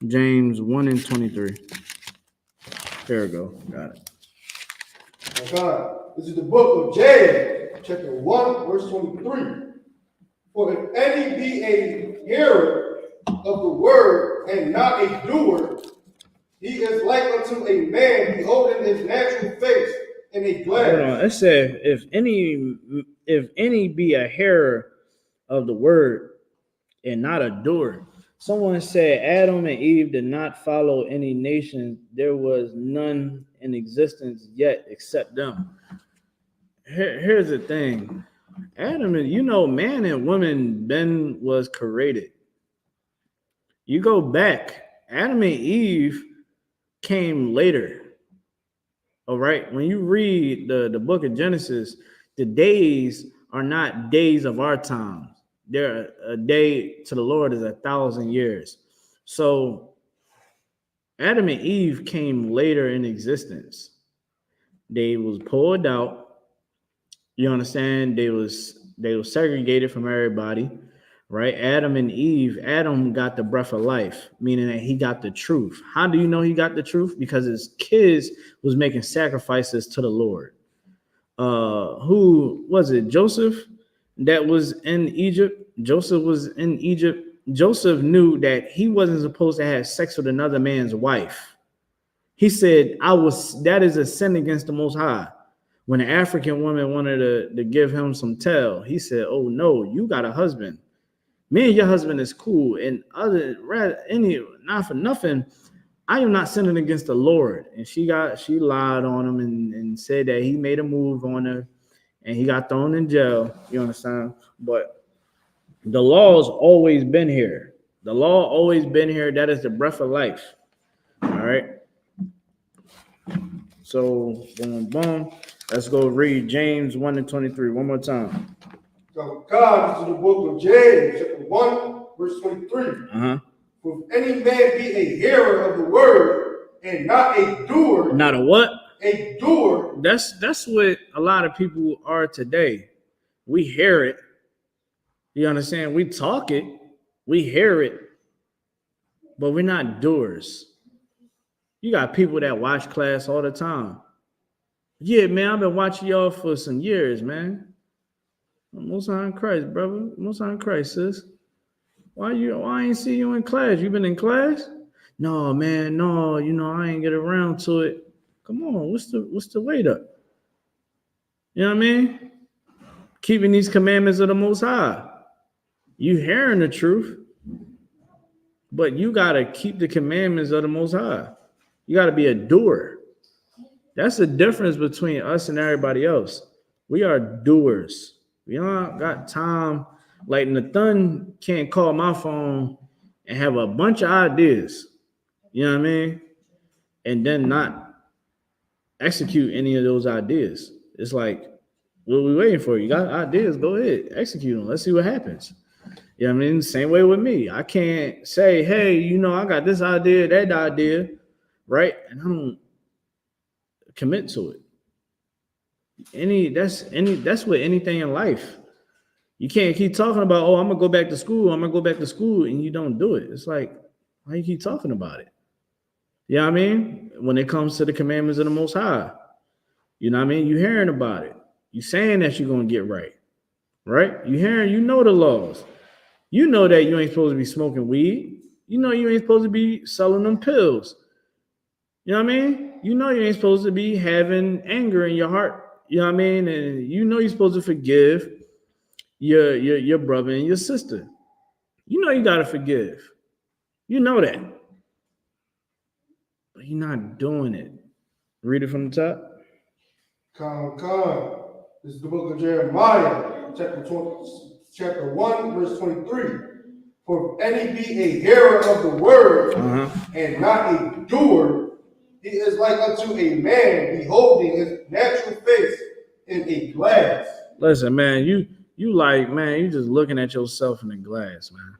James 1 and 23. There we go. Got it. God, this is the book of James, chapter 1, verse 23. For if any be a hearer of the word and not a doer, he is like unto a man beholding his natural face in a glass. Hold on. It said, if any be a hearer of the word and not a doer. Someone said Adam and Eve did not follow any nation. There was none in existence yet except them. Here's the thing. Adam and, man and woman then was created. You go back, Adam and Eve came later. All right. When you read the book of Genesis, the days are not days of our time. They're a day to the Lord is 1,000 years. So Adam and Eve came later in existence. They was pulled out. You understand? They was segregated from everybody, right? Adam and Eve. Adam got the breath of life, meaning that he got the truth. How do you know he got the truth? Because his kids was making sacrifices to the Lord. Who was it? Joseph that was in Egypt. Joseph was in Egypt. Joseph knew that he wasn't supposed to have sex with another man's wife. He said, that is a sin against the Most High. When an African woman wanted to give him some tail, he said, oh no, you got a husband. Me and your husband is cool. And not for nothing, I am not sinning against the Lord. And she lied on him and said that he made a move on her and he got thrown in jail. You understand? But the law's always been here. The law always been here. That is the breath of life. All right. So, boom, boom. Let's go read James 1:23 one more time. So God, this is the book of James, chapter 1, verse 23. For if any man be a hearer of the word and not a doer. Not a what? A doer. That's what a lot of people are today. We hear it. You understand? We talk it. We hear it. But we're not doers. You got people that watch class all the time. Yeah, man, I've been watching y'all for some years, man. Most High in Christ, brother. Most High in Christ, sis. Why I ain't see you in class? You been in class? No, man, no, I ain't get around to it. Come on, what's the wait up? You know what I mean? Keeping these commandments of the Most High. You hearing the truth, but you gotta keep the commandments of the Most High. You gotta be a doer. That's the difference between us and everybody else. We are doers. We don't got time. Like Nathan can't call my phone and have a bunch of ideas. You know what I mean? And then not execute any of those ideas. It's like, what are we waiting for? You got ideas? Go ahead. Execute them. Let's see what happens. You know what I mean? Same way with me. I can't say, hey, I got this idea, that idea, right? And I don't commit to it. That's with anything in life. You can't keep talking about, I'm gonna go back to school, and you don't do it. It's like, why you keep talking about it? You know what I mean? When it comes to the commandments of the Most High, you know what I mean? You hearing about it. You saying that you're gonna get right? You hearing, the laws. You know that you ain't supposed to be smoking weed. You ain't supposed to be selling them pills. You know what I mean? You ain't supposed to be having anger in your heart. You know what I mean? And you're supposed to forgive your brother and your sister. You got to forgive. You know that. But you're not doing it. Read it from the top. Come. This is the book of Jeremiah, chapter 1, verse 23. For if any be a hearer of the word and not a doer, he is like unto a man beholding his natural face in a glass. Listen, man, you just looking at yourself in the glass, man.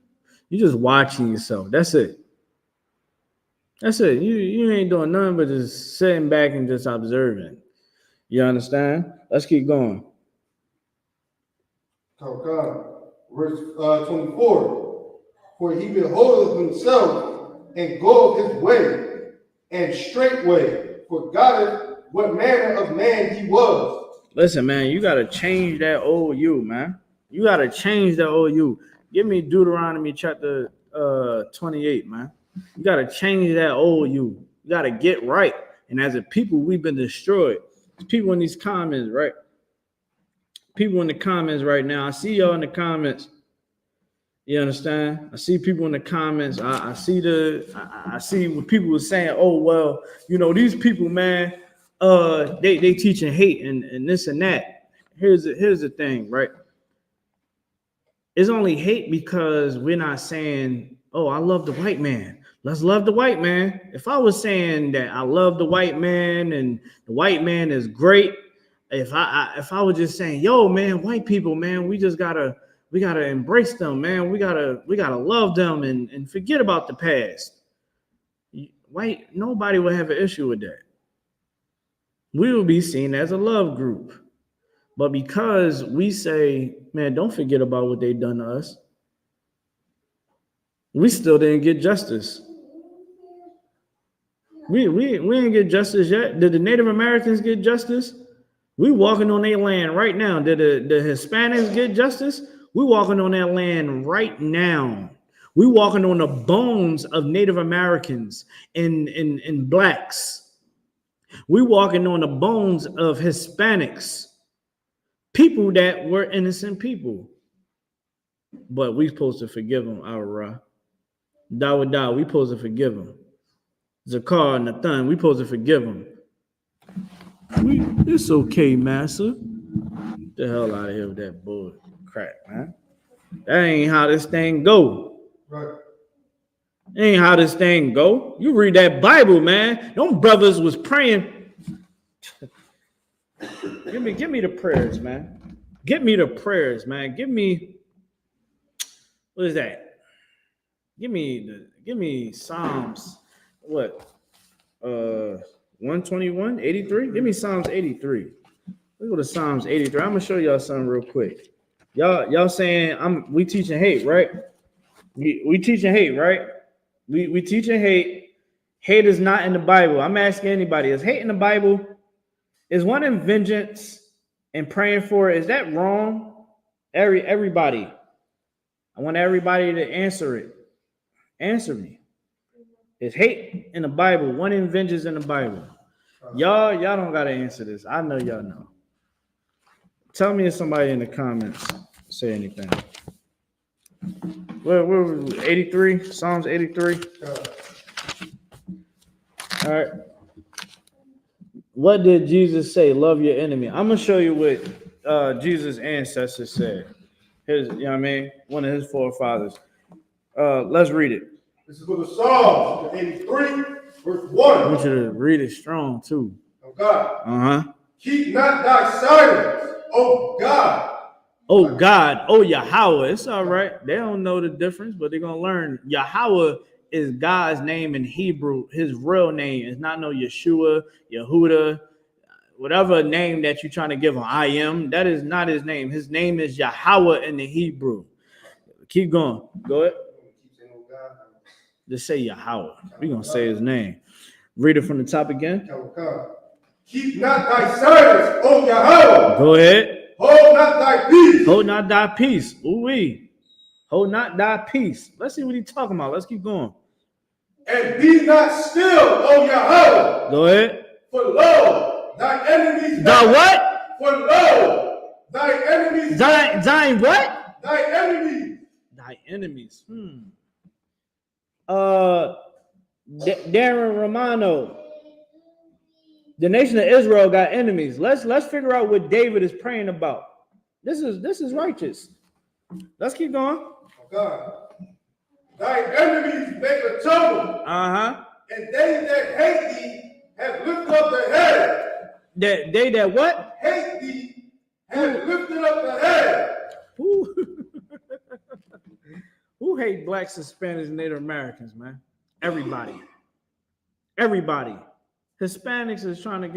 You just watching yourself. That's it. You ain't doing nothing but just sitting back and just observing. You understand? Let's keep going. Verse 24. For he beholdeth himself and goeth his way, and straightway forgotteth what manner of man he was. Listen, man, you gotta change that old you, man. You gotta change that old you. Give me Deuteronomy chapter 28, man. You gotta change that old you. You gotta get right. And as a people, we've been destroyed. There's people in these comments, right? People in the comments right now. I see y'all in the comments. You understand? I see people in the comments. I see what people were saying. Oh well, you know these people, man. They teaching hate and this and that. Here's the thing, right? It's only hate because we're not saying, oh, I love the white man. Let's love the white man. If I was saying that I love the white man and the white man is great, if I was just saying, yo, man, white people, man, we gotta embrace them, man. We gotta love them and forget about the past. White, nobody would have an issue with that. We will be seen as a love group. But because we say, man, don't forget about what they done to us, we still didn't get justice. We didn't get justice yet. Did the Native Americans get justice? We walking on their land right now. Did the Hispanics get justice? We walking on their land right now. We walking on the bones of Native Americans and blacks. We walking on the bones of Hispanics. People that were innocent people. But we supposed to forgive them, Ara. Dawah, we supposed to forgive them. Zakar and Nathan, we supposed to forgive them. It's okay, Master. Get the hell out of here with that bull crap, man. That ain't how this thing go. Right. Ain't how this thing go. You read that Bible, man. Them brothers was praying. Give me the prayers, man. Give me the prayers, man. Give me, what is that? Give me Psalms, what? 121, 83? Give me Psalms 83. Let's go to Psalms 83. I'm gonna show y'all something real quick. Y'all saying we teaching hate, right? We teaching hate, right? We teaching hate. Hate is not in the Bible. I'm asking anybody, is hate in the Bible? Is one in vengeance and praying for it? Is that wrong? Everybody. I want everybody to answer it. Answer me. Is hate in the Bible? One in vengeance in the Bible? Y'all don't gotta answer this. I know y'all know. Tell me if somebody in the comments say anything. Where was it? 83? Psalms 83? All right. What did Jesus say? Love your enemy. I'm gonna show you what Jesus' ancestors said. You know what I mean? One of his forefathers. Let's read it. This is for the Psalms, 83, verse 1. I want you to read it strong too. Oh God. Uh-huh. Keep not thy silence, oh God. Oh God, oh Yahweh. It's all right. They don't know the difference, but they're gonna learn. Yahweh is God's name in Hebrew. His real name is not no Yeshua, Yehuda, whatever name that you're trying to give him. I am. That is not his name. His name is Yahweh in the Hebrew. Keep going. Go ahead. Just say Yahweh. We're gonna say his name. Read it from the top again. Keep not thy silence, O Yahweh. Go ahead. Hold not thy peace. Hold not thy peace. Ooh-wee. Hold not thy peace. Let's see what he's talking about. Let's keep going. And be not still, O Yahweh. Go ahead. For lo, thy enemies. Thy what? For lo, thy enemies. Thy what? Thy enemies. Thy enemies. Darren Romano. The nation of Israel got enemies. Let's figure out what David is praying about. This is righteous. Let's keep going. Oh God. Thy enemies make a tumble. Uh-huh. And they that hate thee have lifted up their head. They that what? Hate thee have lifted up their head. Who hate blacks, Hispanics, and Native Americans, man? Everybody. Hispanics is finally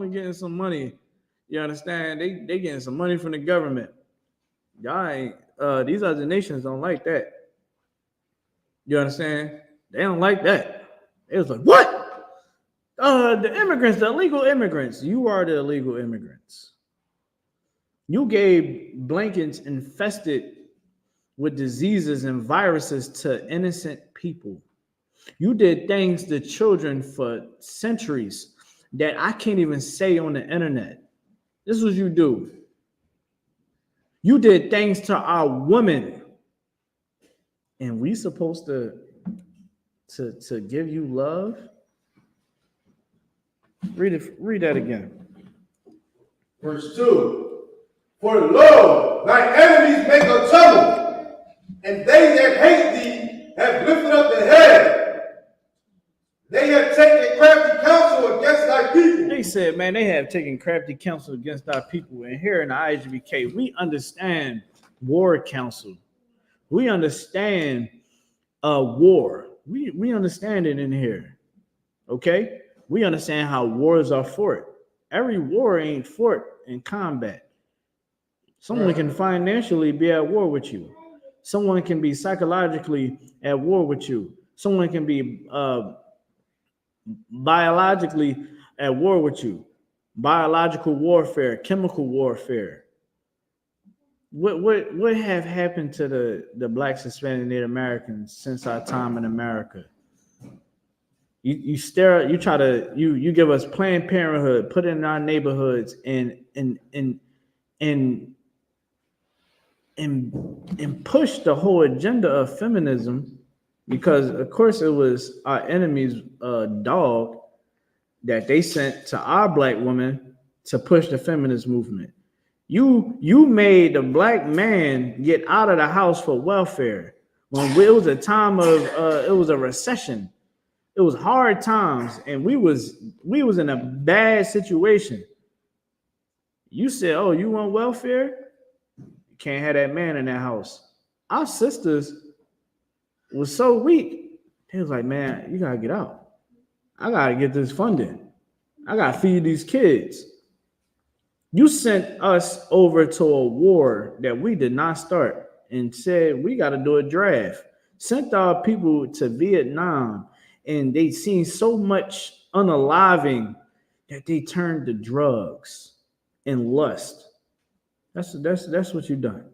getting some money. You understand? They getting some money from the government. Y'all ain't, these other nations don't like that. You understand? They don't like that. It was like, what? The immigrants, the illegal immigrants. You are the illegal immigrants. You gave blankets infested with diseases and viruses to innocent people. You did things to children for centuries that I can't even say on the internet. This is what you do. You did things to our women, and we supposed to give you love. Read that again. Verse 2. For lo, thy enemies make a tumult, and they that hate thee have lifted up their head. They have taken crafty counsel against thy people. They said, man, they have taken crafty counsel against our people. And here in the I.S.U.P.K, we understand war counsel. We understand war. We understand it in here. Okay? We understand how wars are fought. Every war ain't fought in combat. Someone can financially be at war with you. Someone can be psychologically at war with you. Someone can be biologically at war with you. Biological warfare, chemical warfare. What have happened to the Blacks, Hispanic, Native Americans since our time in America? You give us Planned Parenthood, put it in our neighborhoods, and push the whole agenda of feminism, because of course it was our enemy's dog that they sent to our black women to push the feminist movement. You made the black man get out of the house for welfare when it was a time of it was a recession. It was hard times, and we was in a bad situation. You said, "Oh, you want welfare? You can't have that man in that house." Our sisters was so weak. They was like, "Man, you gotta get out. I gotta get this funding. I gotta feed these kids." You sent us over to a war that we did not start and said we got to do a draft. Sent our people to Vietnam, and they seen so much unaliving that they turned to drugs and lust. That's what you done.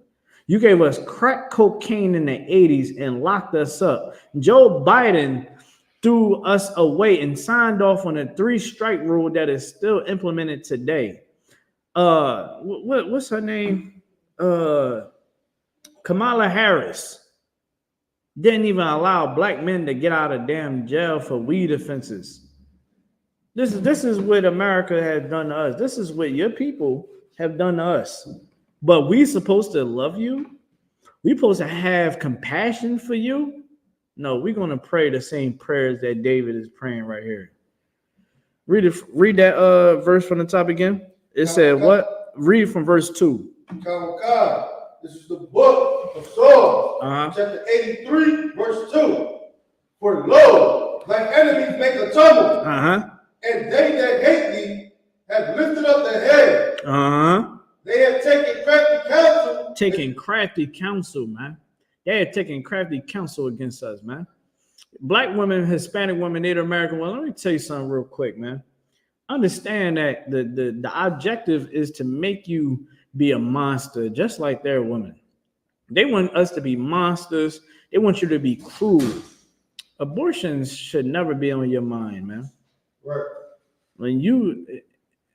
You gave us crack cocaine in the 80s and locked us up. Joe Biden threw us away and signed off on a 3-strike rule that is still implemented today. What's her name? Kamala Harris didn't even allow black men to get out of damn jail for weed offenses. This is what America has done to us. This is what your people have done to us. But we supposed to love you? We supposed to have compassion for you? No, we're gonna pray the same prayers that David is praying right here. Read that verse from the top again. It said what? Read from verse 2. This is the book of Psalms, chapter 83, verse 2. For lo, thy enemies make a tumble, and they that hate thee have lifted up their head. They have taken crafty counsel. Taking crafty counsel, man. They had taken crafty counsel against us, man. Black women, Hispanic women, Native American women. Let me tell you something real quick, man. Understand that the objective is to make you be a monster, just like their women. They want us to be monsters. They want you to be cruel. Abortions should never be on your mind, man. Right. The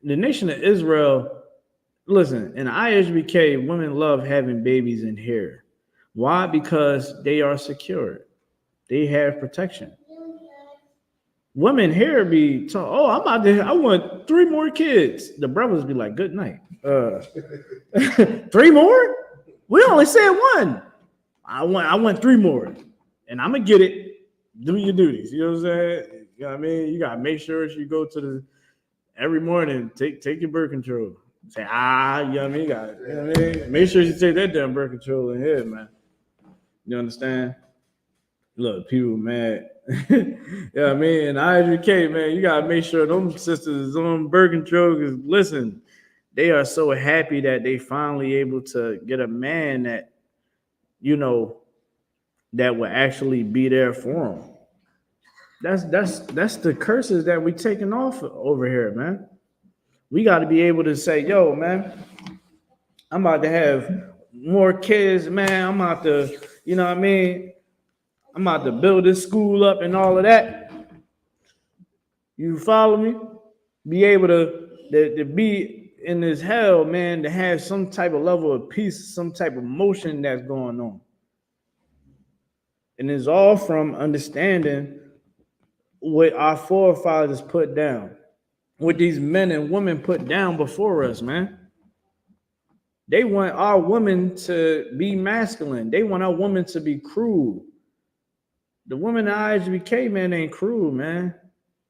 nation of Israel, listen, in I.S.U.P.K, women love having babies in here. Why? Because they are secure. They have protection. Women here be told, "Oh, I want 3 more kids." The brothers be like, "Good night." 3 more? We only said 1. I want 3 more, and I'm gonna get it. Do your duties. You know what I'm saying? You know what I mean? You gotta make sure you go to every morning. Take your birth control. Say you know what I mean? You know what I mean? Make sure you take that damn birth control in here, man. You understand? Look, people mad. Yeah, I mean, in I.S.U.P.K, man, you gotta make sure them sisters is on birth control. Because listen, they are so happy that they finally able to get a man that, that will actually be there for them. That's the curses that we taking off over here, man. We got to be able to say, yo, man, I'm about to have more kids, man. I'm about to, you know what I mean? I'm about to build this school up and all of that. You follow me? Be able to be in this hell, man, to have some type of level of peace, some type of motion that's going on. And it's all from understanding what our forefathers put down, what these men and women put down before us, man. They want our women to be masculine. They want our women to be cruel. The women in I.S.U.P.K, man, ain't cruel, man.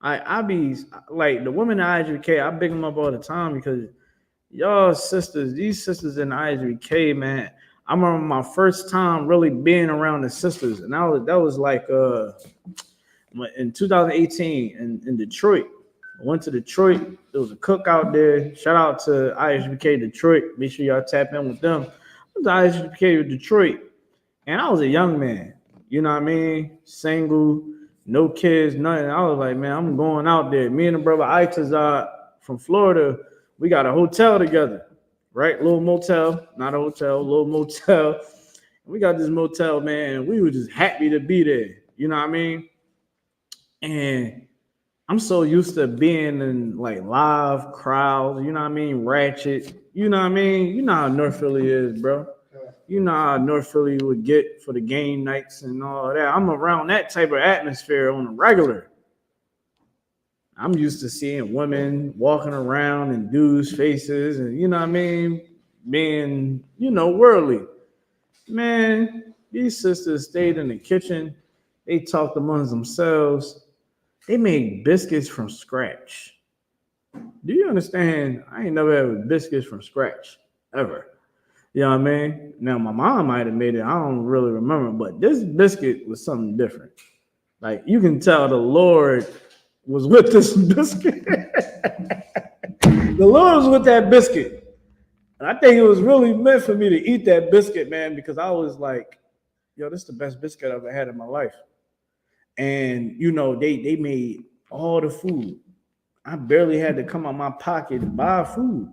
I be like the women in I.S.U.P.K, I big them up all the time because y'all sisters, these sisters in I.S.U.P.K, man. I remember my first time really being around the sisters, and that was like in 2018 in Detroit. I went to Detroit. There was a cookout there. Shout out to I.S.U.P.K Detroit. Make sure y'all tap in with them. I was to I.S.U.P.K Detroit, and I was a young man. You know what I mean? Single, no kids, nothing. I was like, man, I'm going out there. Me and the brother ITHES from Florida, we got a hotel together, right? Little motel, not a hotel, little motel. We got this motel, man, and we were just happy to be there. You know what I mean? And I'm so used to being in like live crowds, you know what I mean? Ratchet, you know what I mean? You know how North Philly is, bro. You know how North Philly would get for the game nights and all that. I'm around that type of atmosphere on a regular. I'm used to seeing women walking around in dudes' faces and, you know what I mean? Being, worldly. Man, these sisters stayed in the kitchen. They talked amongst themselves. They made biscuits from scratch. Do you understand? I ain't never had biscuits from scratch, ever. You know what I mean? Now, my mom might have made it. I don't really remember, but this biscuit was something different. Like, you can tell the Lord was with this biscuit. The Lord was with that biscuit. And I think it was really meant for me to eat that biscuit, man, because I was like, yo, this is the best biscuit I've ever had in my life. And, they made all the food. I barely had to come out my pocket to buy food.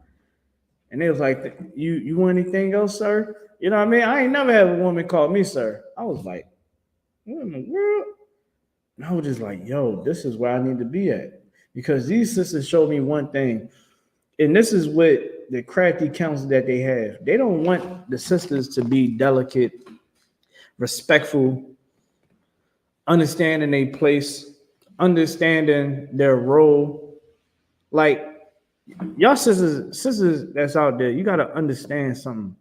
And they was like, you want anything else, sir? You know what I mean? I ain't never had a woman call me sir. I was like, what in the world? And I was just like, yo, this is where I need to be at. Because these sisters showed me one thing. And this is what the crafty counsel that they have. They don't want the sisters to be delicate, respectful, understanding their place, understanding their role. Like, y'all sisters that's out there, you got to understand something.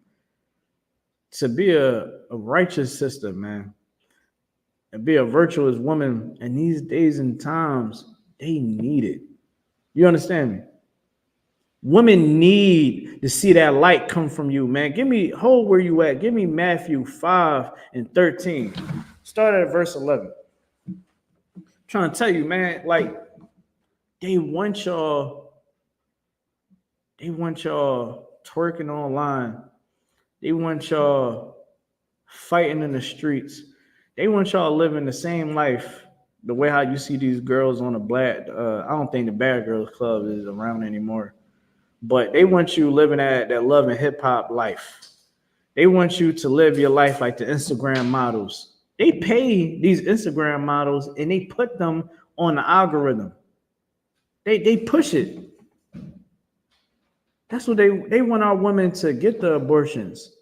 To be a righteous sister, man, and be a virtuous woman in these days and times, they need it. You understand me? Women need to see that light come from you, man. Hold where you at. Give me Matthew 5:13. Start at verse 11. I'm trying to tell you, man, like, they want y'all twerking online. They want y'all fighting in the streets. They want y'all living the same life, the way how you see these girls on the black. I don't think the Bad Girls Club is around anymore, but they want you living that love and hip hop life. They want you to live your life like the Instagram models. They pay these Instagram models and they put them on the algorithm. They push it. That's what they want our women to get the abortions.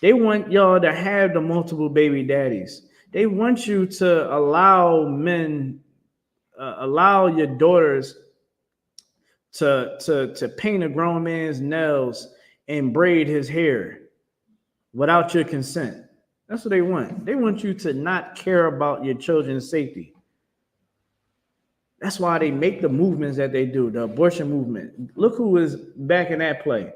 They want y'all to have the multiple baby daddies. They want you to allow men, allow your daughters to paint a grown man's nails and braid his hair without your consent. That's what they want. They want you to not care about your children's safety. That's why they make the movements that they do, the abortion movement. Look who is back in that play.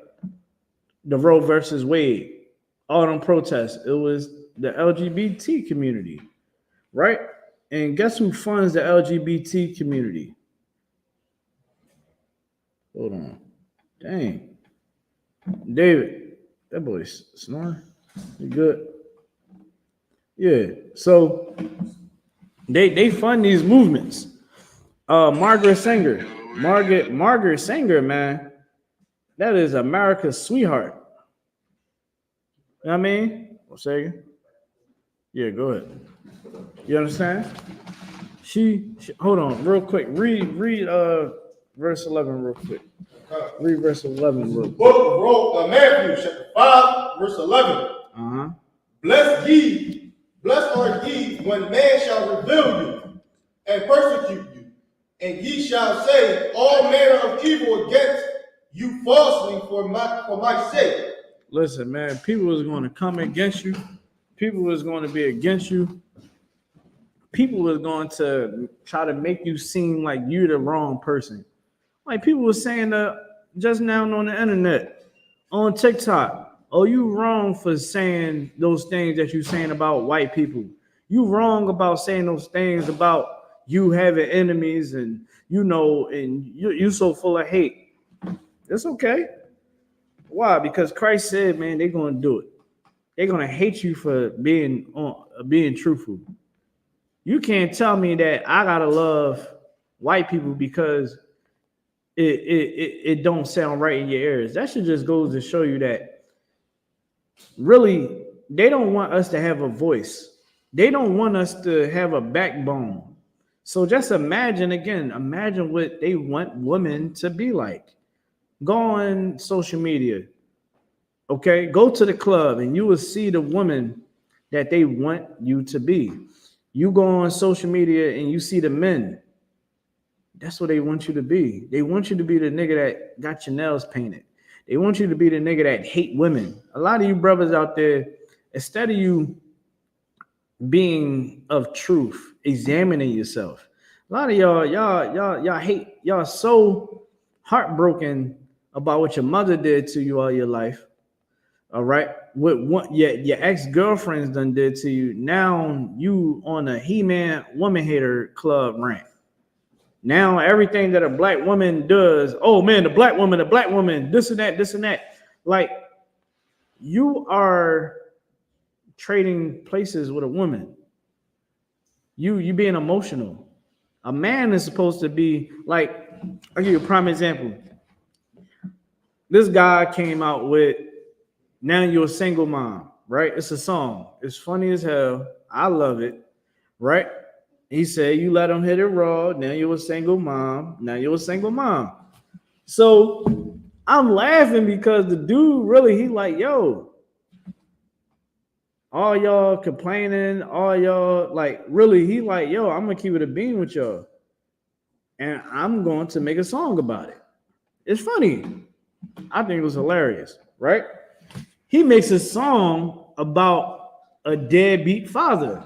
The Roe versus Wade, all them protests. It was the LGBT community, right? And guess who funds the LGBT community? Hold on. Dang. David, that boy's snoring. You good? Yeah. So They fund these movements. Margaret Sanger, Margaret Sanger, man, that is America's sweetheart. You know what I mean? One second. Yeah, go ahead. You understand? She hold on real quick. Read verse 11 real quick. Read verse 11 real quick. Book of Matthew, chapter 5, verse 11. Uh-huh. Blessed are ye when man shall reveal you and persecute you, and ye shall say all manner of evil against you falsely for my sake. Listen, man, people is going to come against you. People is going to be against you. People is going to try to make you seem like you're the wrong person. Like people were saying just now on the internet, on TikTok, oh, you wrong for saying those things that you're saying about white people. You wrong about saying those things about you having enemies and you so full of hate. It's okay. Why? Because Christ said, man, they're going to do it. They're going to hate you for being truthful. You can't tell me that I gotta love white people because it don't sound right in your ears. That should just goes to show you that really they don't want us to have a voice. They don't want us to have a backbone. So just imagine what they want women to be like. Go on social media, okay? Go to the club and you will see the woman that they want you to be. You go on social media and you see the men. That's what they want you to be. They want you to be the nigga that got your nails painted. They want you to be the nigga that hate women. A lot of you brothers out there, instead of you being of truth, examining yourself. A lot of y'all hate, y'all so heartbroken about what your mother did to you all your life. All right, what your ex-girlfriends done did to you. Now you on a He-Man woman hater club rant. Now everything that a black woman does, oh man, the black woman, this and that. Like you are trading places with a woman. You being emotional. A man is supposed to be like, I'll give you a prime example. This guy came out with Now You're a Single Mom, right? It's a song. It's funny as hell. I love it, right? He said, you let him hit it raw. Now you're a single mom. Now you're a single mom. So I'm laughing because the dude really, he like, yo, all y'all complaining, all y'all like, really, he like, yo, I'm going to keep it a bean with y'all. And I'm going to make a song about it. It's funny. I think it was hilarious, right? He makes a song about a deadbeat father.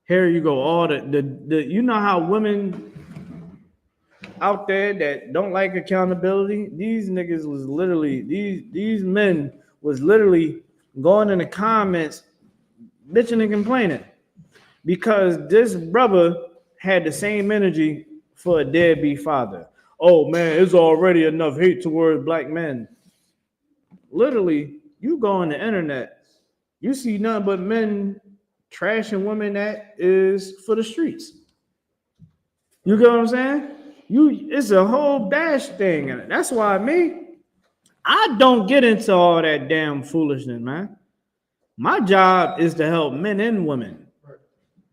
Here you go. All the you know how women out there that don't like accountability, these niggas was literally, these men was literally going in the comments bitching and complaining because this brother had the same energy for a deadbeat father. Oh man, there's already enough hate towards black men. Literally, you go on the internet, you see nothing but men trashing women that is for the streets. You get what I'm saying? It's a whole bash thing. And that's why I don't get into all that damn foolishness, man. My job is to help men and women,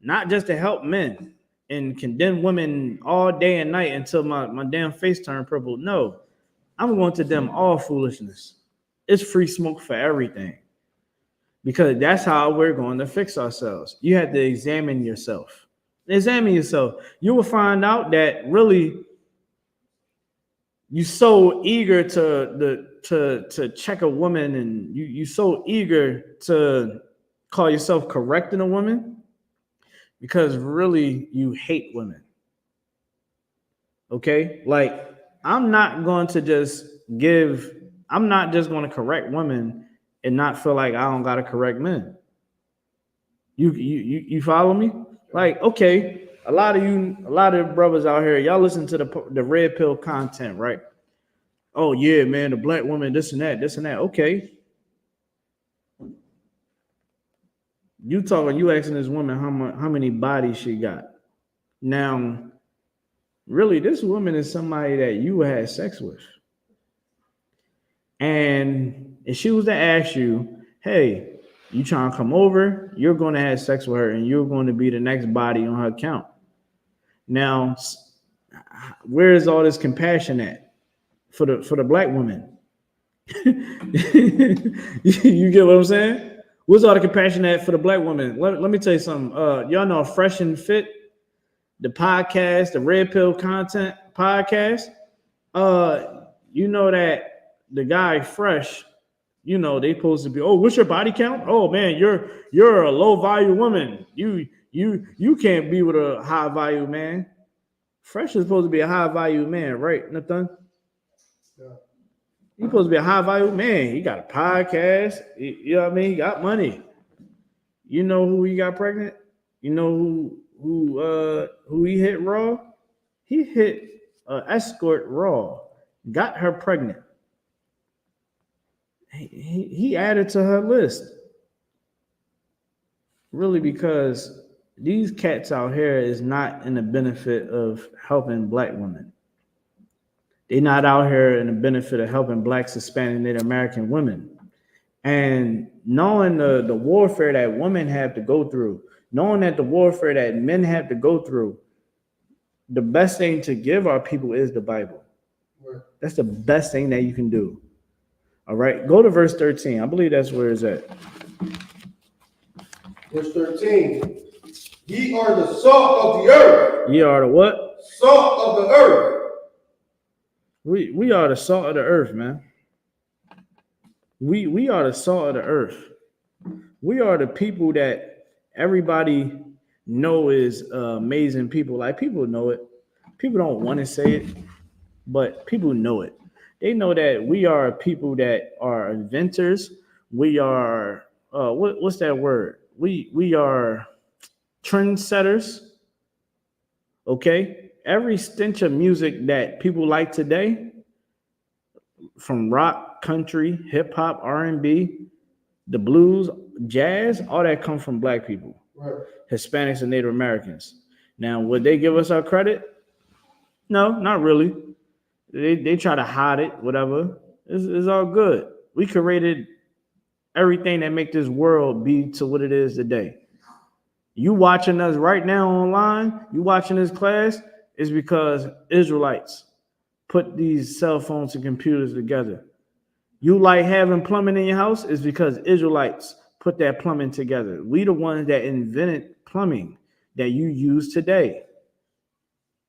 not just to help men and condemn women all day and night until my damn face turned purple. No, I'm going to them all foolishness. It's free smoke for everything. Because that's how we're going to fix ourselves. You have to examine yourself. Examine yourself. You will find out that really you're so eager to check a woman, and you so eager to call yourself correcting a woman because really you hate women. Okay? Like I'm not just going to correct women and not feel like I don't gotta correct men. You follow me? Like, okay, a lot of brothers out here, y'all listen to the red pill content, right? Oh yeah, man, the black woman, this and that. Okay. You asking this woman how many bodies she got. Now, really, this woman is somebody that you had sex with. And if she was to ask you, hey, you trying to come over, you're going to have sex with her and you're going to be the next body on her count. Now, where is all this compassion at for the black woman? You get what I'm saying? Where's all the compassion at for the black woman? Let me tell you something. Y'all know Fresh and Fit, the podcast, the Red Pill Content podcast. You know that the guy Fresh, you know, they supposed to be, oh, what's your body count? Oh man, you're a low value woman. You can't be with a high value man. Fresh is supposed to be a high value man, right, Nathan? Yeah. He's supposed to be a high value man. He got a podcast. You know what I mean? He got money. You know who he got pregnant? You know who he hit raw? He hit escort raw, got her pregnant. He added to her list. Really, because these cats out here is not in the benefit of helping black women. They're not out here in the benefit of helping Black, Hispanic, Native American women. And knowing the warfare that women have to go through, knowing that the warfare that men have to go through, the best thing to give our people is the Bible. That's the best thing that you can do. All right, go to verse 13. I believe that's where it's at. Verse 13. Ye are the salt of the earth. Ye are the what? Salt of the earth. We are the salt of the earth, man. We are the salt of the earth. We are the people that everybody know is amazing people. Like, people know it. People don't want to say it, but people know it. They know that we are people that are inventors. We are what's that word? We are trendsetters. Okay. Every stench of music that people like today, from rock, country, hip hop, R&B, the blues, jazz, all that comes from black people, right. Hispanics and Native Americans. Now, would they give us our credit? No, not really. They try to hide it, whatever. It's all good. We created everything that make this world be to what it is today. You watching us right now online, you watching this class, is because Israelites put these cell phones and computers together. You like having plumbing in your house is because Israelites put that plumbing together. We the ones that invented plumbing that you use today.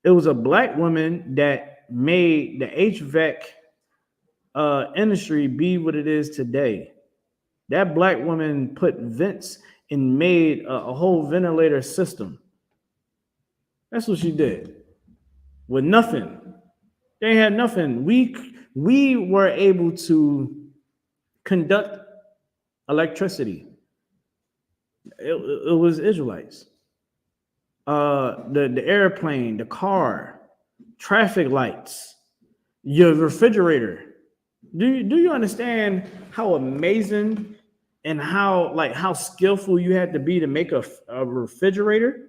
It was a black woman that made the HVAC industry be what it is today. That black woman put vents and made a whole ventilator system. That's what she did. With nothing. They had nothing. We were able to conduct electricity. It was Israelites. The airplane, the car, traffic lights, your refrigerator. Do you understand how amazing and how skillful you had to be to make a refrigerator?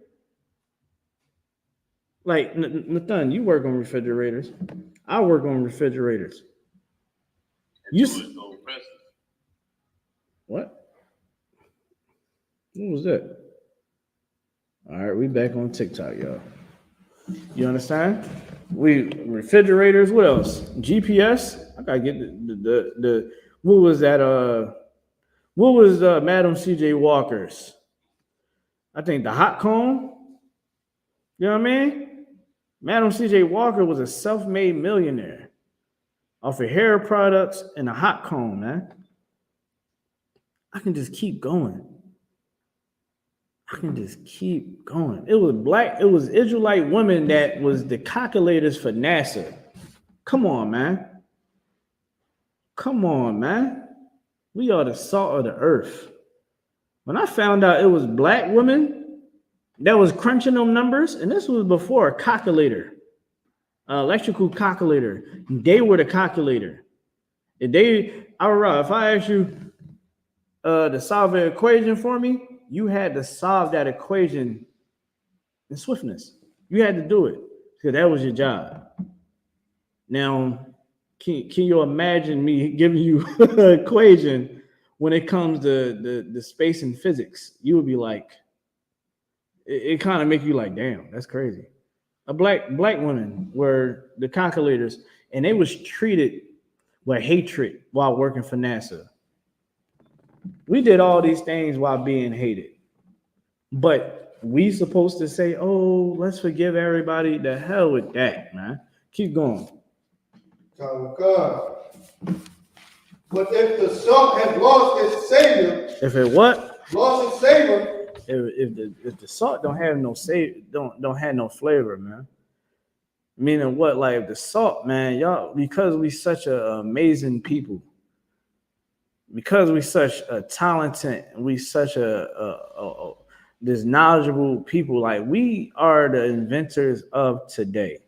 Like, Nathan, you work on refrigerators. I work on refrigerators. What? What was that? All right, we back on TikTok, y'all. You understand? We refrigerators. What else? GPS. I gotta get the what was that? What was Madam C.J. Walker's? I think the hot comb. You know what I mean? Madam C.J. Walker was a self-made millionaire off of hair products and a hot comb, man. I can just keep going. It was Israelite women that was the calculators for NASA. Come on, man. We are the salt of the earth. When I found out it was black women that was crunching them numbers, and this was before a calculator, electrical calculator. They were the calculator. If I ask you to solve an equation for me, you had to solve that equation in swiftness. You had to do it because that was your job. Now, can you imagine me giving you an equation when it comes to the space and physics? You would be like, it kind of make you like, damn, that's crazy. A black women were the calculators, and they was treated with hatred while working for NASA. We did all these things while being hated, but we supposed to say, "Oh, let's forgive everybody." The hell with that, man. Keep going. God. But if the salt had lost its savor, If it what? Lost its savor. If the salt don't have no don't have no flavor, man. Meaning what? Like the salt, man, y'all, because we such an amazing people, because we such a talented, we such a this knowledgeable people, like we are the inventors of today.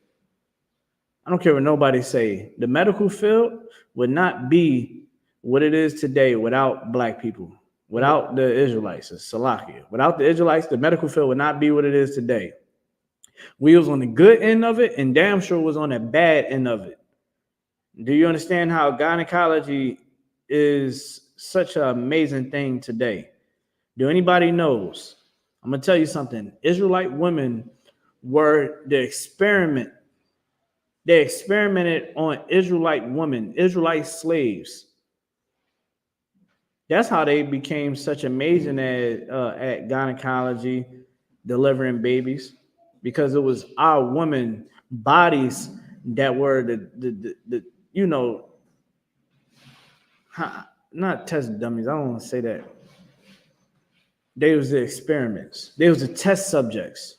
I don't care what nobody say. The medical field would not be what it is today without black people, without the Israelites, the Salakia. Without the Israelites, the medical field would not be what it is today. We was on the good end of it, and damn sure was on the bad end of it. Do you understand how gynecology is such an amazing thing today? Do anybody knows? I'm gonna tell you something. Israelite women were the experiment. They experimented on Israelite women, Israelite slaves. That's how they became such amazing at gynecology, delivering babies, because it was our women bodies that were the you know, not test dummies. I don't want to say that. They was the experiments. They was the test subjects.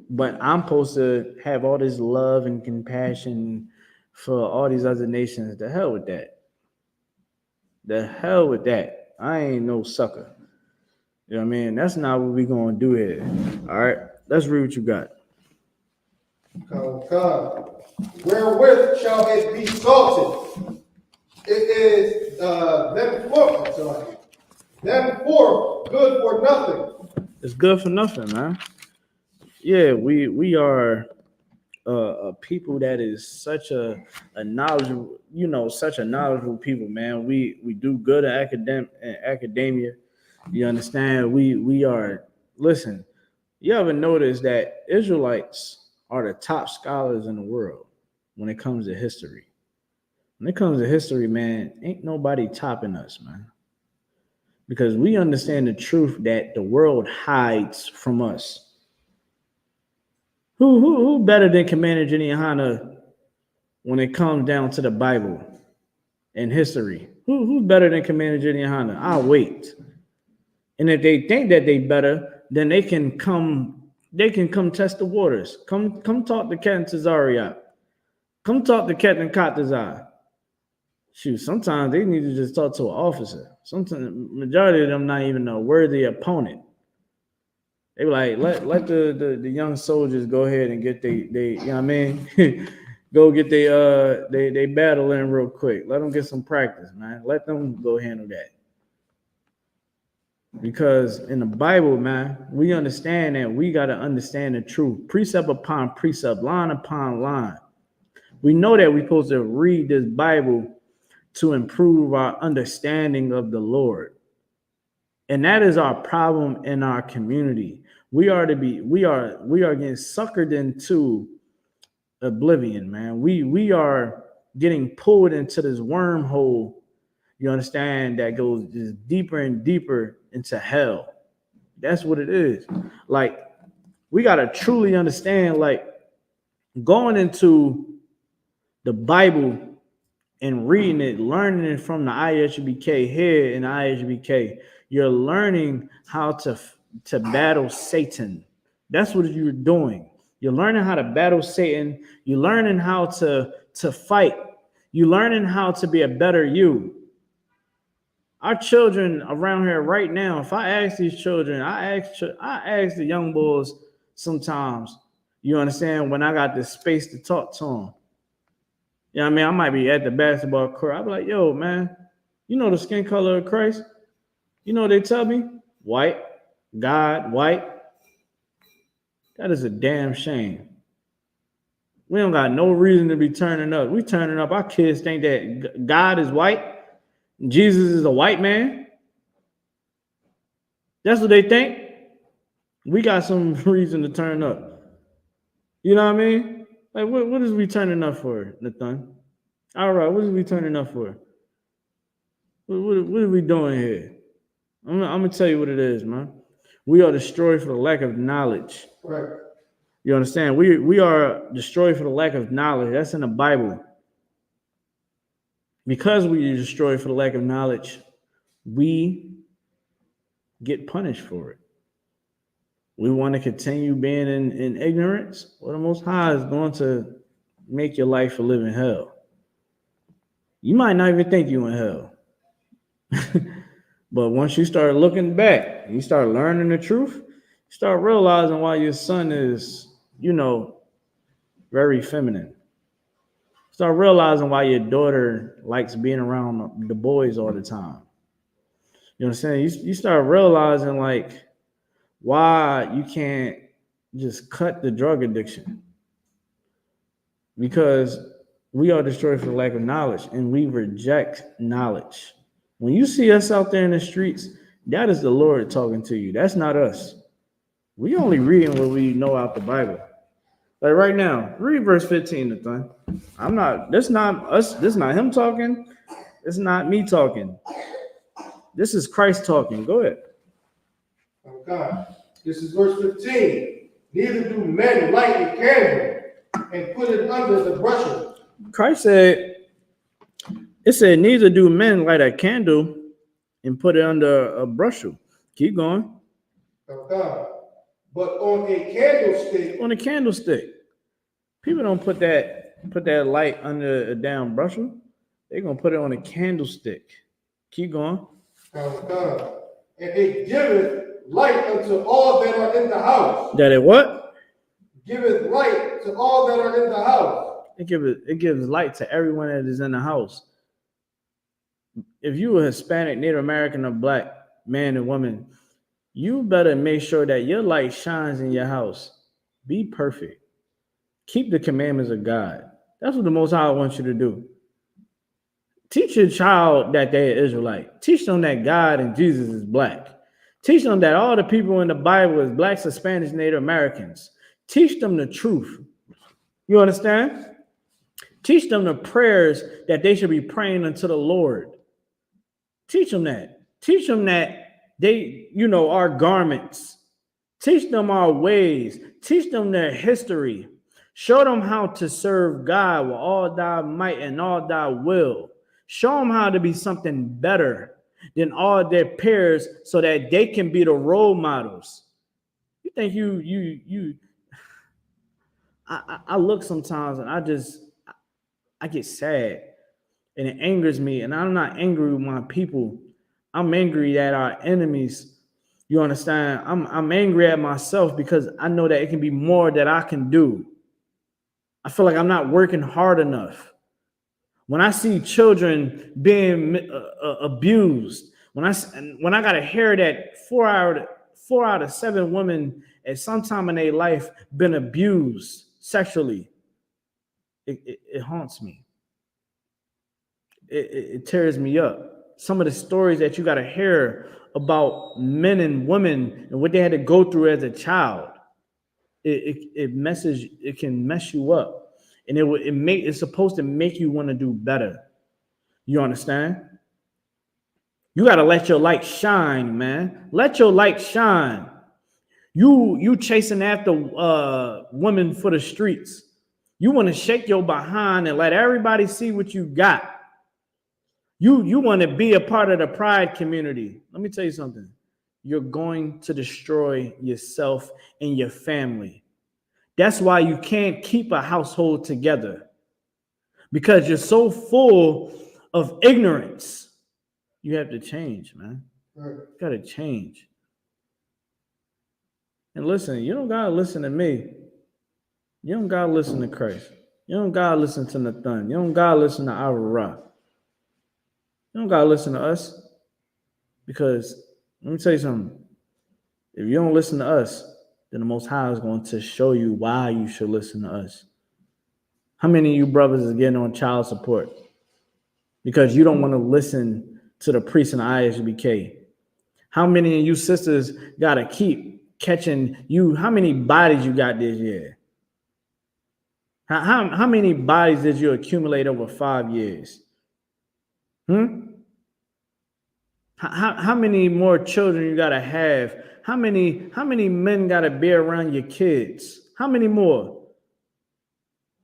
But I'm supposed to have all this love and compassion for all these other nations. The hell with that. The hell with that. I ain't no sucker. You know what I mean? That's not what we're going to do here. All right? Let's read what you got. Come. Wherewith shall it be salted? It is thenceforth good for nothing. It's good for nothing, man. Yeah, we are a people that is such a knowledgeable, such a knowledgeable people, man. We do good at academia. You understand? We are. Listen, you ever notice that Israelites are the top scholars in the world when it comes to history? When it comes to history, man, ain't nobody topping us, man. Because we understand the truth that the world hides from us. Who better than Commander GEN.YAHANNA when it comes down to the Bible and history? Who's better than Commander GEN.YAHANNA? I'll wait. And if they think that they better, then they can come test the waters. Come talk to Captain Tazariak. Come talk to Captain Katazai. Shoot, sometimes they need to just talk to an officer. Sometimes majority of them not even a worthy opponent. They were like, let the young soldiers go ahead and get they you know what I mean? Go get they battle in real quick. Let them get some practice, man. Let them go handle that. Because in the Bible, man, we understand that we got to understand the truth. Precept upon precept, line upon line. We know that we're supposed to read this Bible to improve our understanding of the Lord. And that is our problem in our community. We are getting suckered into oblivion, man. We are getting pulled into this wormhole, you understand, that goes just deeper and deeper into hell. That's what it is. Like, we got to truly understand, like, going into the Bible and reading it, learning it from the I.S.U.P.K. here in the I.S.U.P.K., you're learning how to battle Satan. That's what you're doing. You're learning how to battle Satan. You're learning how to fight. You're learning how to be a better you. Our children around here right now, if I ask these children, I ask the young boys sometimes, you understand, when I got this space to talk to them. You know what I mean? I might be at the basketball court. I'll be like, yo, man, you know the skin color of Christ? You know what they tell me? White, God, white. That is a damn shame. We don't got no reason to be turning up. We turning up. Our kids think that God is white. Jesus is a white man. That's what they think. We got some reason to turn up. You know what I mean? Like, what is we turning up for, Nathan? All right, what is we turning up for? What are we doing here? I'm gonna tell you what it is, man. We are destroyed for the lack of knowledge. Right. You understand? We are destroyed for the lack of knowledge. That's in the Bible. Because we are destroyed for the lack of knowledge, we get punished for it. We want to continue being in ignorance. Well, the Most High is going to make your life a living hell. You might not even think you're in hell. But once you start looking back, you start learning the truth, you start realizing why your son is, very feminine. Start realizing why your daughter likes being around the boys all the time. You know what I'm saying? You start realizing, like, why you can't just cut the drug addiction. Because we are destroyed for the lack of knowledge, and we reject knowledge. When you see us out there in the streets, that is the Lord talking to you. That's not us. We only reading what we know out the Bible. Like right now, read verse 15, Nathan. This not us, this not him talking. This is not me talking. This is Christ talking. Go ahead. Oh God. This is verse 15. Neither do men light a candle and put it under the bushel. Christ said, it said, neither do men light a candle and put it under a bushel. Keep going. Oh God. But on a candlestick. On a candlestick. People don't put that light under a damn bushel. They're gonna put it on a candlestick. Keep going. Oh God. And it giveth light unto all that are in the house. That it what? Giveth light to all that are in the house. It gives light to everyone that is in the house. If you a Hispanic, Native American, or black man and woman, you better make sure that your light shines in your house. Be perfect. Keep the commandments of God. That's what the Most High wants you to do. Teach your child that they're Israelite. Teach them that God and Jesus is black. Teach them that all the people in the Bible is blacks, Hispanics, Native Americans. Teach them the truth. You understand? Teach them the prayers that they should be praying unto the Lord. Teach them that. Teach them that they, our garments. Teach them our ways. Teach them their history. Show them how to serve God with all thy might and all thy will. Show them how to be something better than all their peers so that they can be the role models. You think I look sometimes and I get sad and it angers me. And I'm not angry with my people. I'm angry at our enemies. You understand? I'm angry at myself because I know that it can be more that I can do. I feel like I'm not working hard enough. When I see children being abused, when I got to hear that 4 out of 7 women at some time in their life been abused sexually, it haunts me. It tears me up. Some of the stories that you got to hear about men and women and what they had to go through as a child, it can mess you up. And it's supposed to make you want to do better. You understand? You got to let your light shine, man. Let your light shine. You chasing after women for the streets. You want to shake your behind and let everybody see what you got. You want to be a part of the pride community. Let me tell you something. You're going to destroy yourself and your family. That's why you can't keep a household together, because you're so full of ignorance. You have to change, man. You got to change. And listen, you don't got to listen to me. You don't got to listen to Christ. You don't got to listen to Nathan. You don't got to listen to Ara. You don't got to listen to us, because Let me tell you something. If you don't listen to us, then the Most High is going to show you why you should listen to us. How many of you brothers is getting on child support because you don't want to listen to the priest in the I.S.U.P.K? How many of you sisters got to keep catching you? How many bodies you got this year? How many bodies did you accumulate over 5 years? How many more children you got to have? How many men got to be around your kids? How many more?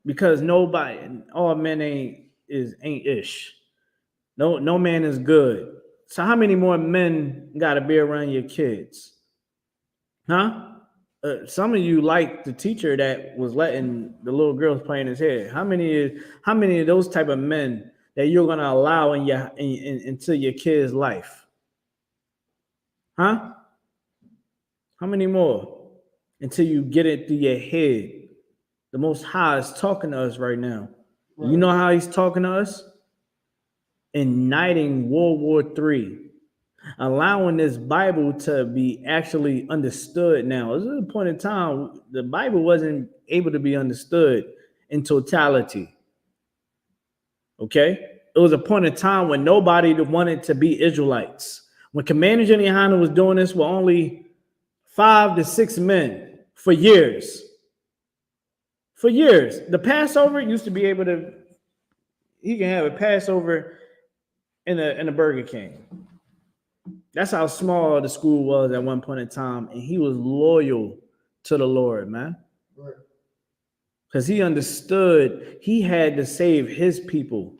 Because nobody, all men ain't ish. No man is good. So how many more men got to be around your kids? Huh? Some of you like the teacher that was letting the little girls play in his hair. How many of those type of men that you're gonna allow into your kid's life? Huh? How many more? Until you get it through your head. The Most High is talking to us right now. Right. You know how he's talking to us? Igniting World War III. Allowing this Bible to be actually understood now. This is a point in time the Bible wasn't able to be understood in totality. Okay? It was a point in time when nobody wanted to be Israelites. When Commander GEN.YAHANNA was doing this with only 5 to 6 men for years. For years. The Passover used to be able to, he can have a Passover in a Burger King. That's how small the school was at one point in time. And he was loyal to the Lord, man. Right. Because he understood he had to save his people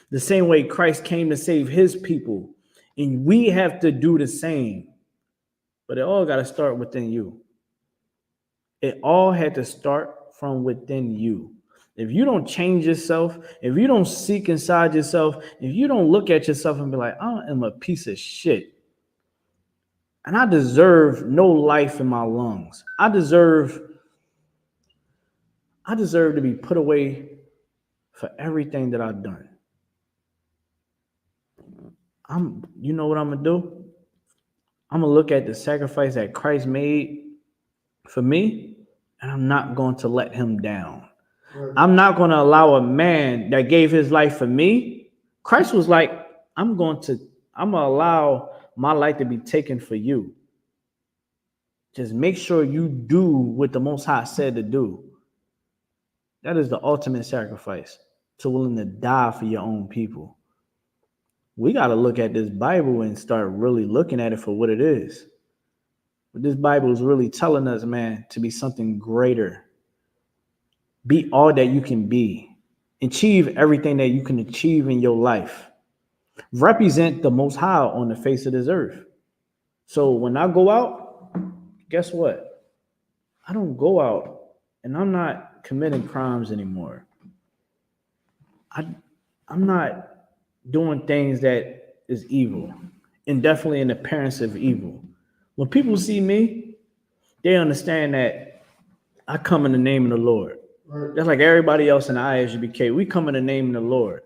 the same way Christ came to save his people. And we have to do the same. But it all got to start within you. It all had to start from within you. If you don't change yourself, if you don't seek inside yourself, if you don't look at yourself and be like, I am a piece of shit. And I deserve no life in my lungs. I deserve to be put away for everything that I've done. You know what I'm going to do? I'm going to look at the sacrifice that Christ made for me, and I'm not going to let him down. Right. I'm not going to allow a man that gave his life for me. Christ was like, I'm going to allow my life to be taken for you. Just make sure you do what the Most High said to do. That is the ultimate sacrifice, to willing to die for your own people. We got to look at this Bible and start really looking at it for what it is. But this Bible is really telling us, man, to be something greater. Be all that you can be. Achieve everything that you can achieve in your life. Represent the Most High on the face of this earth. So when I go out, guess what? I don't go out and I'm not committing crimes anymore. I'm not doing things that is evil, and definitely an appearance of evil. When people see me, they understand that I come in the name of the Lord. Right. Just like everybody else in the I.S.U.P.K, we come in the name of the Lord,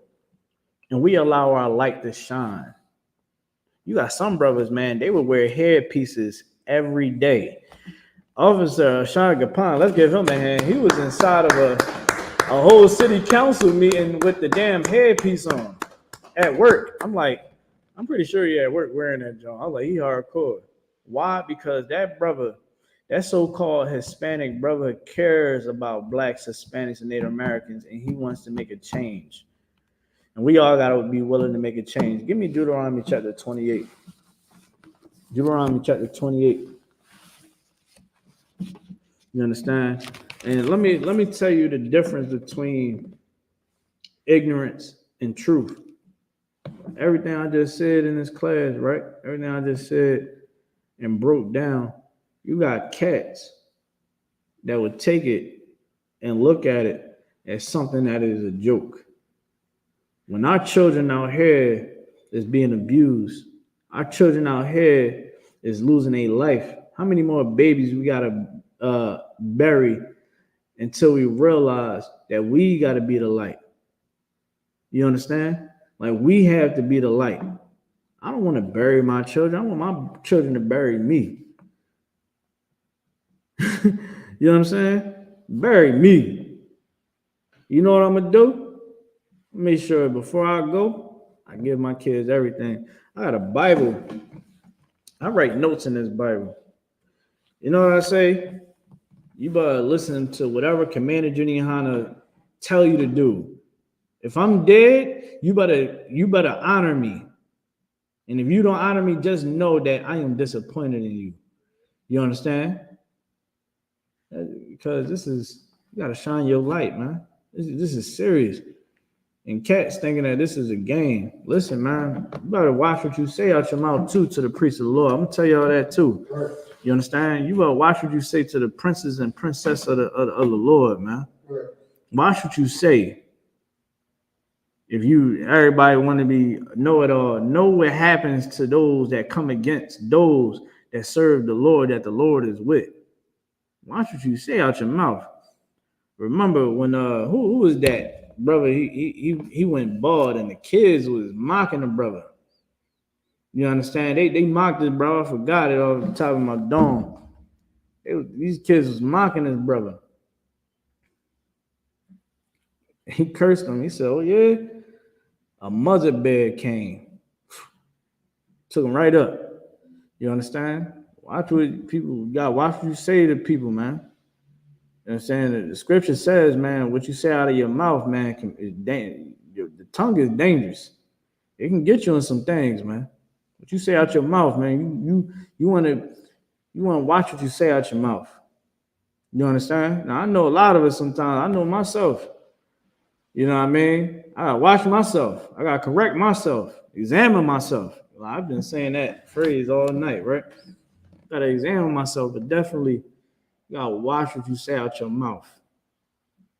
and we allow our light to shine. You got some brothers, man, they would wear headpieces every day. Officer Sean Gapon, let's give him a hand. He was inside of a whole city council meeting with the damn headpiece on at work. I'm like, I'm pretty sure you're at work wearing that joint. I was like, he hardcore. Why? Because that brother, that so-called Hispanic brother, cares about blacks, Hispanics, and Native Americans, and he wants to make a change. And we all got to be willing to make a change. Give me Deuteronomy chapter 28. Deuteronomy chapter 28. You understand? And let me tell you the difference between ignorance and truth. Everything I just said in this class, right? Everything I just said and broke down, you got cats that would take it and look at it as something that is a joke. When our children out here is being abused, our children out here is losing their life, how many more babies we got to bury until we realize that we got to be the light? You understand? Like, we have to be the light. I don't want to bury my children. I want my children to bury me. You know what I'm saying? Bury me. You know what I'm going to do? Make sure before I go, I give my kids everything. I got a Bible. I write notes in this Bible. You know what I say? You better listen to whatever Commander GEN.YAHANNA tell you to do. If I'm dead, you better honor me. And if you don't honor me, just know that I am disappointed in you. You understand? Because you gotta shine your light, man. This is serious. And cats thinking that this is a game. Listen, man, you better watch what you say out your mouth too to the priests of the Lord. I'm gonna tell y'all that too. Right. You understand? You better watch what you say to the princes and princess of the Lord, man. Right. Watch what you say. If everybody want to be know-it-all, know what happens to those that come against those that serve the Lord, that the Lord is with. Watch what you say out your mouth. Remember when who was that brother? He went bald and the kids was mocking the brother. You understand? They mocked his brother. I forgot it off the top of my dome. These kids was mocking his brother. He cursed him. He said, "Oh yeah, a mother bear came, took him right up." You understand? Watch what people got. Watch what you say to people, man. You know what I'm saying? The scripture says, man, what you say out of your mouth, man, the tongue is dangerous. It can get you in some things, man. What you say out your mouth, man, you want to watch what you say out your mouth. You understand? Now I know a lot of us sometimes. I know myself. You know what I mean? I gotta watch myself. I gotta correct myself, examine myself. Well, I've been saying that phrase all night, right? Gotta examine myself, but definitely you gotta watch what you say out your mouth.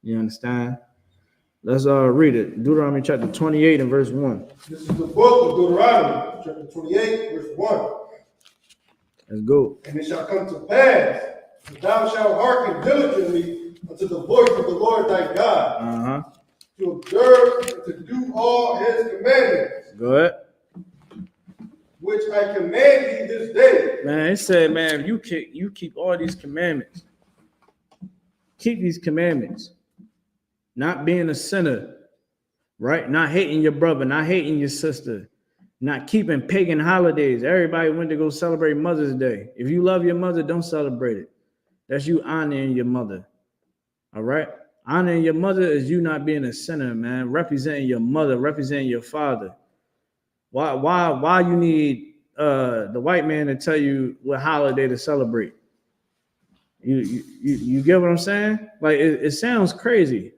You understand? Let's read it. Deuteronomy chapter 28 and verse 1. This is the book of Deuteronomy, chapter 28, verse 1. Let's go. And it shall come to pass, that thou shalt hearken diligently unto the voice of the Lord thy God, to observe and to do all his commandments. Go ahead. Which I command thee this day. Man, it said, man, you keep all these commandments. Keep these commandments. Not being a sinner, right? Not hating your brother, not hating your sister, not keeping pagan holidays. Everybody went to go celebrate Mother's Day. If you love your mother, don't celebrate it. That's you honoring your mother. All right? Honoring your mother is you not being a sinner, man. Representing your mother, representing your father. Why you need the white man to tell you what holiday to celebrate? You get what I'm saying? Like it sounds crazy.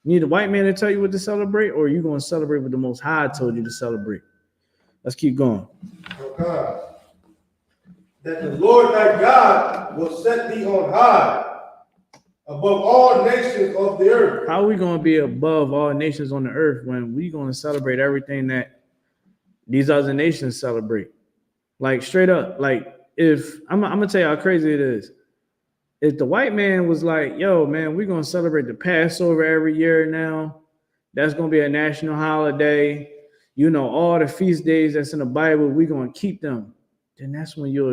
You need a white man to tell you what to celebrate, or are you going to celebrate what the Most High told you to celebrate? Let's keep going. Oh God. That the Lord thy God will set thee on high above all nations of the earth. How are we going to be above all nations on the earth when we going to celebrate everything that these other nations celebrate? Like straight up, like if I'm gonna tell you how crazy it is. If the white man was like, yo, man, we're going to celebrate the Passover every year now. That's going to be a national holiday. You know, all the feast days that's in the Bible, we're going to keep them. Then that's when you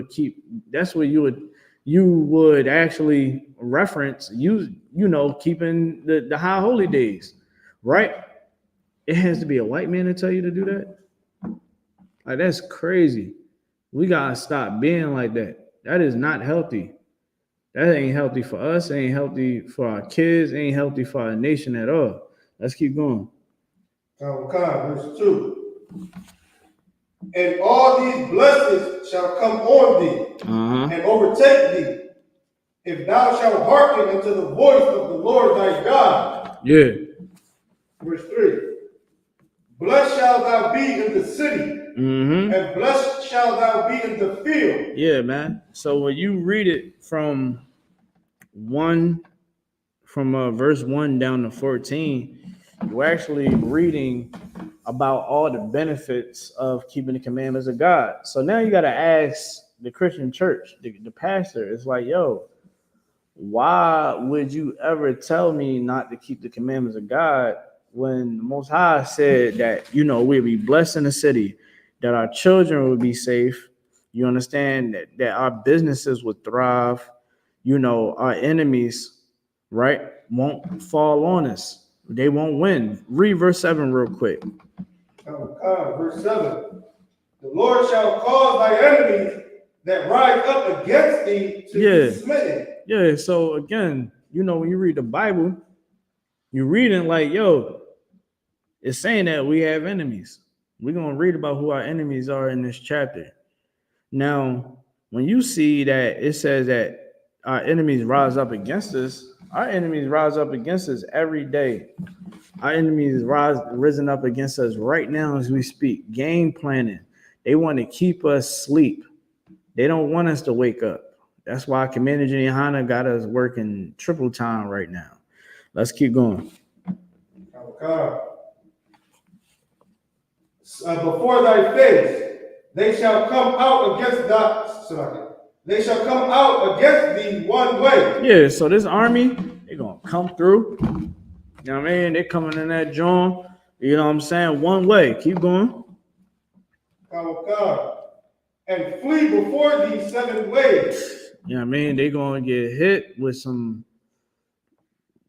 would actually reference, keeping the high holy days, right? It has to be a white man to tell you to do that. Like, that's crazy. We got to stop being like that. That is not healthy. That ain't healthy for us. It ain't healthy for our kids. It ain't healthy for our nation at all. Let's keep going. Verse 2. And all these blessings shall come on thee and overtake thee, if thou shalt hearken unto the voice of the Lord thy God. Yeah. Verse 3. Blessed shalt thou be in the city, and blessed shalt thou be in the field. Yeah, man. So when you read it from verse 1 down to 14, you're actually reading about all the benefits of keeping the commandments of God. So now you got to ask the Christian church, the pastor, it's like, yo, why would you ever tell me not to keep the commandments of God when the Most High said that, we'll be blessed in the city, that our children would be safe. You understand that our businesses would thrive. You know, our enemies, right, won't fall on us. They won't win. Read verse 7 real quick. Verse 7. The Lord shall cause thy enemies that rise up against thee to be smitten. Yeah, so again, you know, when you read the Bible, you're reading like, yo, it's saying that we have enemies. We're going to read about who our enemies are in this chapter. Now, when you see that it says that our enemies rise up against us, our enemies rise up against us every day. Our enemies risen up against us right now as we speak. Game planning. They want to keep us asleep. They don't want us to wake up. That's why Commander GEN.YAHANNA got us working triple time right now. Let's keep going. Before thy face, they shall come out against they shall come out against thee one way. Yeah, so this army, they're going to come through. You know what I mean? They're coming in that joint. You know what I'm saying? One way. Keep going. And flee before thee 7 ways. You know what I mean? They're going to get hit with some.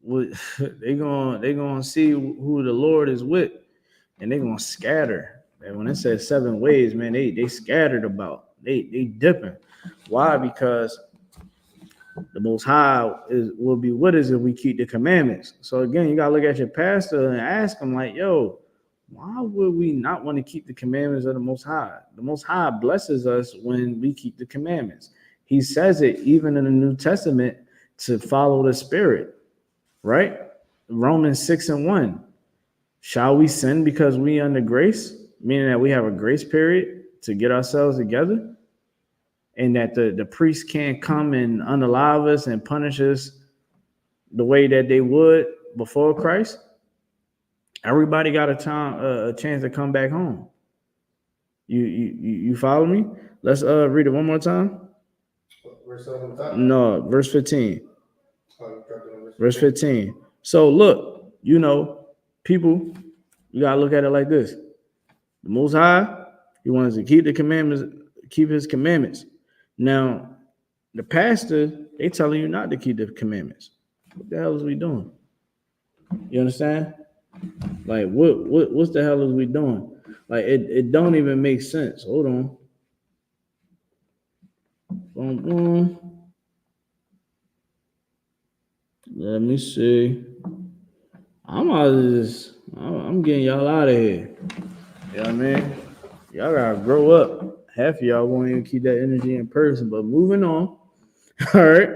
They're going to see who the Lord is with, and they're going to scatter. And when it says 7 ways, man, they scattered about. They dipping. Why? Because the Most High will be with us if we keep the commandments. So again, you gotta look at your pastor and ask him, like, yo, why would we not want to keep the commandments of the Most High? The Most High blesses us when we keep the commandments. He says it even in the New Testament to follow the Spirit, right? Romans 6:1. Shall we sin because we under grace? Meaning that we have a grace period to get ourselves together, and that the priest can't come and unalive us and punish us the way that they would before Christ. Everybody got a chance to come back home. You follow me? Let's read it one more time. No, verse 15. Verse 15. So look, you know, people, you gotta look at it like this. The Most High, he wants to keep the commandments, keep his commandments. Now, the pastor, they telling you not to keep the commandments. What the hell is we doing? You understand? Like, what's the hell is we doing? Like, it don't even make sense. Hold on. Boom, boom. Let me see. I'm getting y'all out of here. You know what I mean? Y'all gotta grow up. Half of y'all won't even keep that energy in person. But moving on. All right.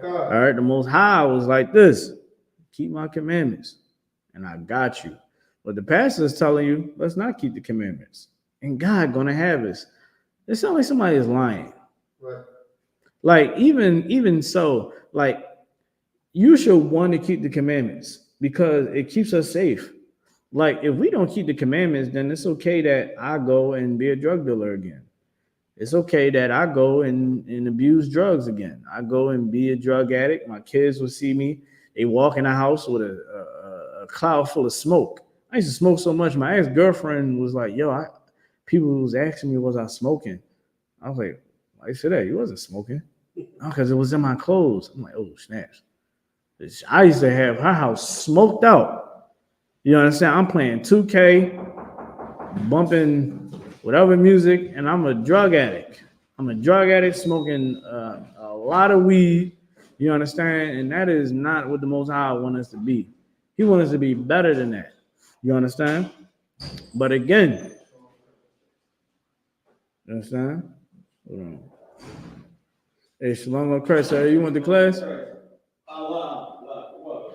All right. The Most High was like this. Keep my commandments. And I got you. But the pastor is telling you, let's not keep the commandments. And God gonna have us. It sounds like somebody is lying. Right. Like, even so, like, you should want to keep the commandments because it keeps us safe. Like, if we don't keep the commandments, then it's okay that I go and be a drug dealer again. It's okay that I go and abuse drugs again. I go and be a drug addict. My kids will see me. They walk in the house with a cloud full of smoke. I used to smoke so much. My ex-girlfriend was like, yo, people was asking me, was I smoking? I was like, why you say that? You wasn't smoking. Because it was in my clothes. I'm like, oh, snaps. I used to have her house smoked out. You understand? I'm playing 2K, bumping whatever music, and I'm a drug addict. I'm a drug addict smoking a lot of weed. You understand? And that is not what the Most High wants us to be. He wants us to be better than that. You understand? But again, you understand? Hold on. Hey, Shalom Christ, sir. You went to class?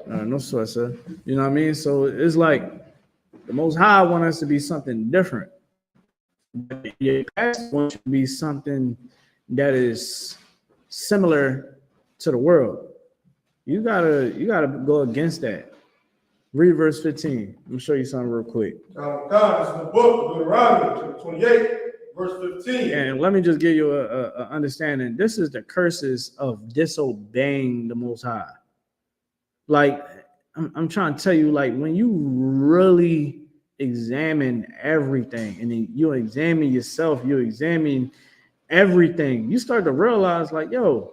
No sweat, sir. You know what I mean? So it's like the Most High wants us to be something different. Your past wants to be something that is similar to the world. You gotta go against that. Read verse 15. Let me show you something real quick. God, this is the book of Deuteronomy, chapter 28, verse 15. And let me just give you a understanding. This is the curses of disobeying the Most High. Like, I'm trying to tell you, like, when you really examine everything, and then you examine yourself, you examine everything, you start to realize, like, yo,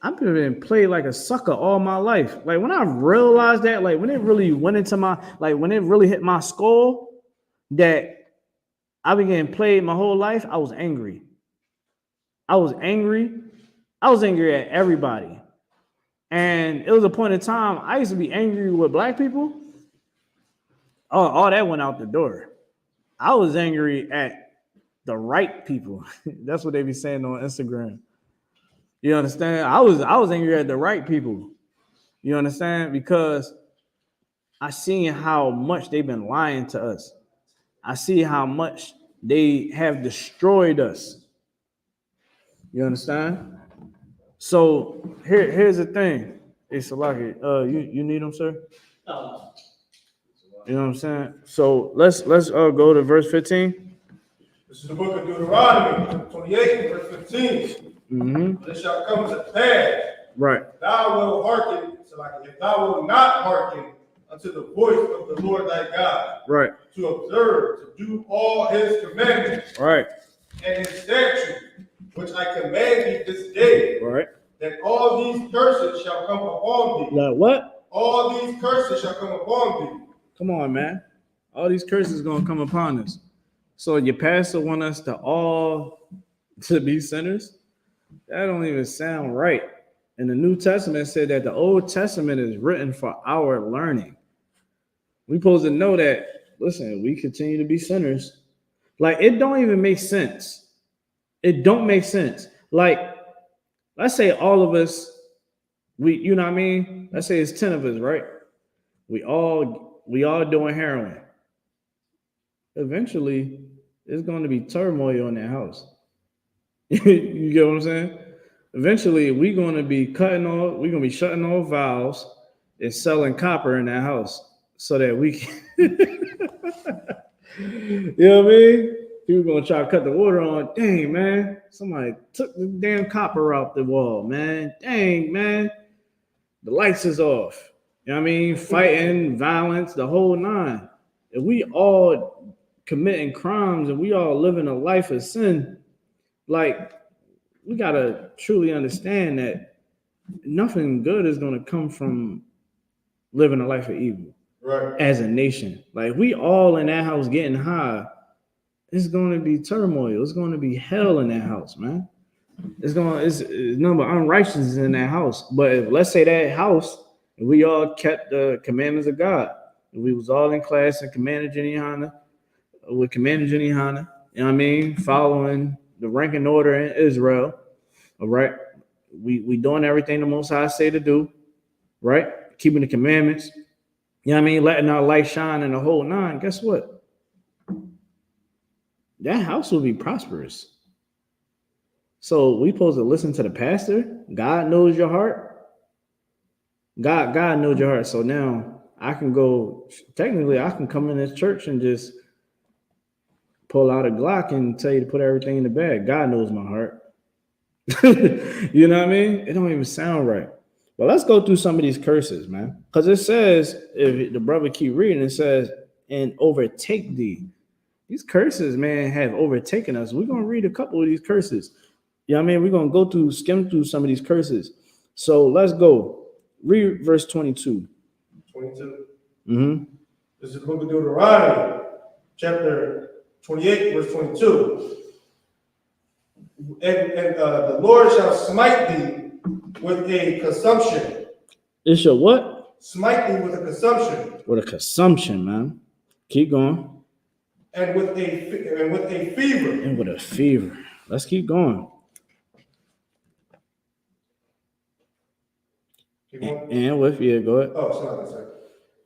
I've been played like a sucker all my life. Like when I realized that, like when it really went into my, like when it really hit my skull that I've been getting played my whole life, I was angry. I was angry. I was angry at everybody. And it was a point in time I used to be angry with black people. Oh, all that went out the door. I was angry at the right people. That's what they be saying on Instagram. You understand? I was angry at the right people. You understand? Because I seen how much they've been lying to us. I see how much they have destroyed us. You understand? So here's the thing. It's Salaki. You need them, sir? You know what I'm saying? So let's go to verse 15. This is the book of Deuteronomy, 28, verse 15. Mm-hmm. This shall come to pass. Right. Thou wilt hearken, if thou wilt not hearken unto the voice of the Lord thy God, Right. to observe, to do all his commandments, Right. and his statutes, which I command thee this day, Right. that all these curses shall come upon thee. Like what? All these curses shall come upon thee. Come on, man. All these curses gonna come upon us. So your pastor want us to be sinners? That don't even sound right. And the New Testament said that the Old Testament is written for our learning. We supposed to know that, listen, we continue to be sinners. Like, it don't even make sense. It don't make sense. Like, let's say all of us, you know what I mean? Let's say it's 10 of us, right? We all doing heroin. Eventually, there's going to be turmoil in that house. You get what I'm saying? Eventually, we're going to be shutting off valves and selling copper in that house so that we can, you know what I mean? People going to try to cut the water on. Dang, man, somebody took the damn copper out the wall, man. Dang, man, the lights is off. You know what I mean? Fighting, violence, the whole nine. If we all committing crimes and we all living a life of sin, like, we got to truly understand that nothing good is going to come from living a life of evil. Right. As a nation. Like, we all in that house getting high, it's going to be turmoil. It's going to be hell in that house, man. It's number of unrighteousness in that house. But if, let's say that house, we all kept the commandments of God. We was all in class in Commander GEN.YAHANNA, with Commander GEN.YAHANNA, you know what I mean? Following the rank and order in Israel, all right? We doing everything the Most High say to do, right? Keeping the commandments, you know what I mean? Letting our light shine in the whole nine. Guess what? That house will be prosperous. So we supposed to listen to the pastor. God knows your heart. God knows your heart. So now I can come in this church and just pull out a Glock and tell you to put everything in the bag. God knows my heart. You know what I mean? It don't even sound right. But let's go through some of these curses, man. Because it says, if the brother keep reading, it says, and overtake thee. These curses, man, have overtaken us. We're going to read a couple of these curses. You know what I mean? We're going to skim through some of these curses. So let's go. Read verse 22. 22. Mm-hmm. This is the book of Deuteronomy, chapter 28, verse 22. And the Lord shall smite thee with a consumption. It shall what? Smite thee with a consumption. With a consumption, man. Keep going. And with a fever. And with a fever. Let's keep going. And with, yeah, go ahead. Oh, sorry.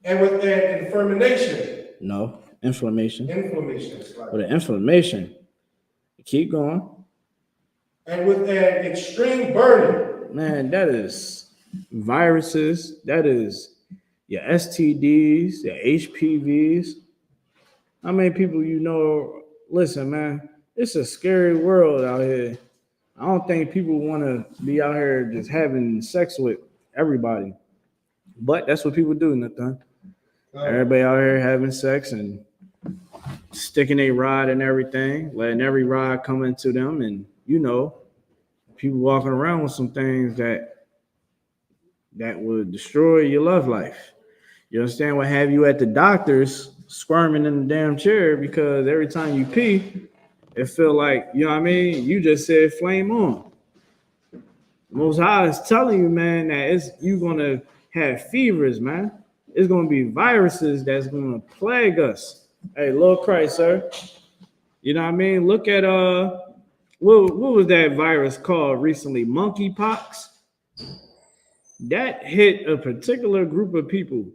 And with an inflammation. No, inflammation. Inflammation. With an inflammation. Keep going. And with an extreme burning. Man, that is viruses. That is your STDs, your HPVs. How many people you know? Listen, man, it's a scary world out here. I don't think people want to be out here just having sex with everybody. But that's what people do, Nathan. Everybody out here having sex and sticking a rod and everything, letting every rod come into them, and people walking around with some things that would destroy your love life. You understand what have you at the doctor's squirming in the damn chair because every time you pee, it feel like, you know what I mean? You just said flame on. Most High is telling you, man, that you're gonna have fevers, man. It's gonna be viruses that's gonna plague us. Hey, Lord Christ, sir. You know what I mean? Look at what was that virus called recently? Monkeypox. That hit a particular group of people.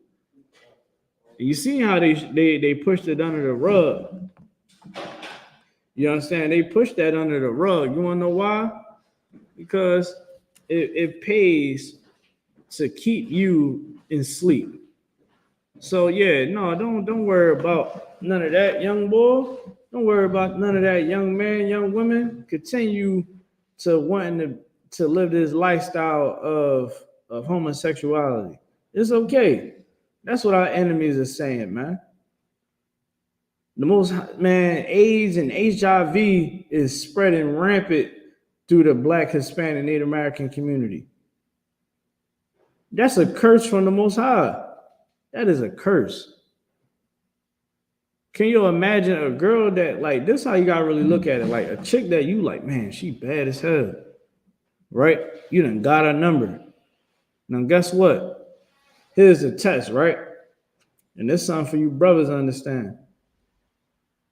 You see how they pushed it under the rug. You understand? They pushed that under the rug. You want to know why? Because it pays to keep you in sleep. So yeah, no, don't worry about none of that, young boy. Don't worry about none of that, young man, young woman. Continue to wanting to live this lifestyle of homosexuality. It's okay. That's what our enemies are saying, man. AIDS and HIV is spreading rampant through the Black, Hispanic, Native American community. That's a curse from the Most High. That is a curse. Can you imagine a girl that, like, this is how you gotta really look at it, like a chick that you like, man, she bad as hell, right? You done got her number. Now guess what? Here's the test, right? And this is something for you brothers to understand.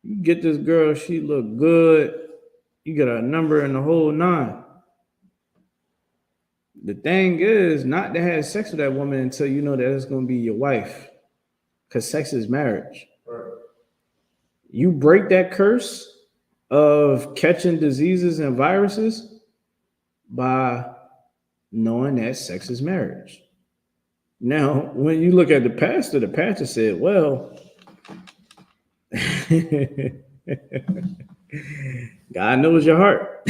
You get this girl, she look good, you get her number and the whole nine. The thing is not to have sex with that woman until you know that it's gonna be your wife, because sex is marriage. Right. You break that curse of catching diseases and viruses by knowing that sex is marriage. Now, when you look at the pastor said, well, God knows your heart.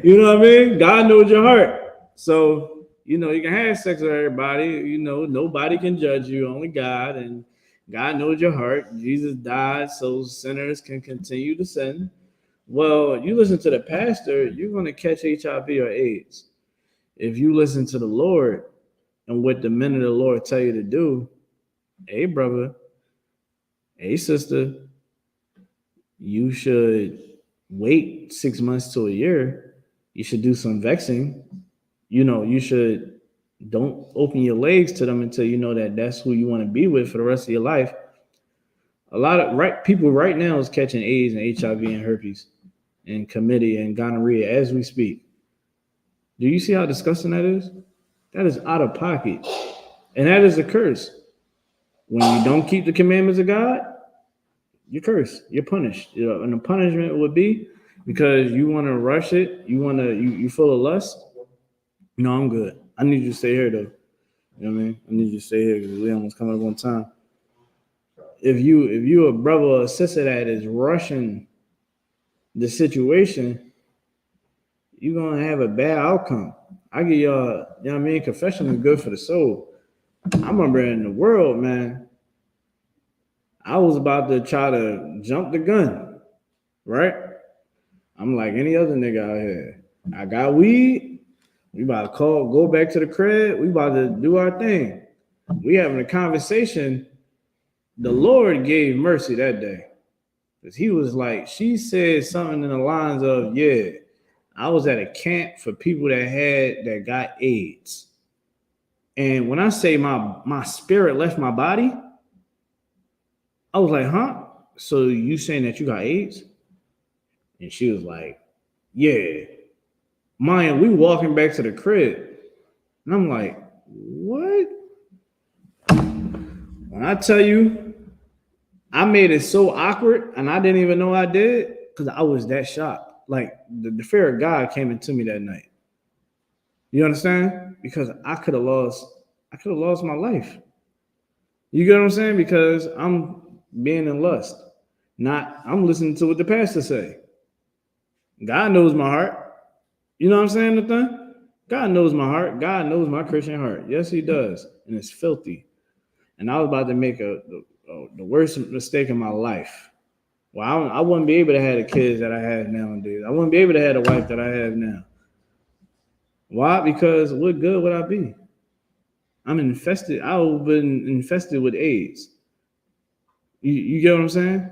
You know what I mean? God knows your heart. So, you can have sex with everybody. Nobody can judge you, only God. And God knows your heart. Jesus died so sinners can continue to sin. Well, you listen to the pastor, you're going to catch HIV or AIDS. If you listen to the Lord and what the men of the Lord tell you to do, hey, brother, hey, sister, you should wait 6 months to a year. You should do some vexing. You should don't open your legs to them until you know that that's who you want to be with for the rest of your life. A lot of people right now is catching AIDS and HIV and herpes and chlamydia and gonorrhea as we speak. Do you see how disgusting that is? That is out of pocket. And that is a curse. When you don't keep the commandments of God, you're cursed. You're punished. And the punishment would be because you want to rush it. You full of lust. No, I'm good. I need you to stay here though. You know what I mean? I need you to stay here because we almost coming up on time. If you a brother or a sister that is rushing the situation, you're gonna have a bad outcome. I give y'all, you know what I mean? Confession is good for the soul. I remember in the world, man, I was about to try to jump the gun, right? I'm like any other nigga out here. I got weed. We about to go back to the crib. We about to do our thing. We having a conversation. The Lord gave mercy that day. Because he was like, she said something in the lines of, yeah, I was at a camp for people that got AIDS. And when I say my spirit left my body, I was like, huh? So you saying that you got AIDS? And she was like, yeah. Maya, we walking back to the crib. And I'm like, what? When I tell you, I made it so awkward and I didn't even know I did because I was that shocked. Like the fear of God came into me that night. You understand? Because I could have lost my life. You get what I'm saying? Because I'm being in lust. I'm listening to what the pastor say. God knows my heart. You know what I'm saying, Nathan? God knows my heart. God knows my Christian heart. Yes, he does. And it's filthy. and I was about to make the worst mistake in my life. Well, I wouldn't be able to have the kids that I have nowadays. I wouldn't be able to have the wife that I have now. Why? Because what good would I be? I'm infested. I've been infested with AIDS. You get what I'm saying?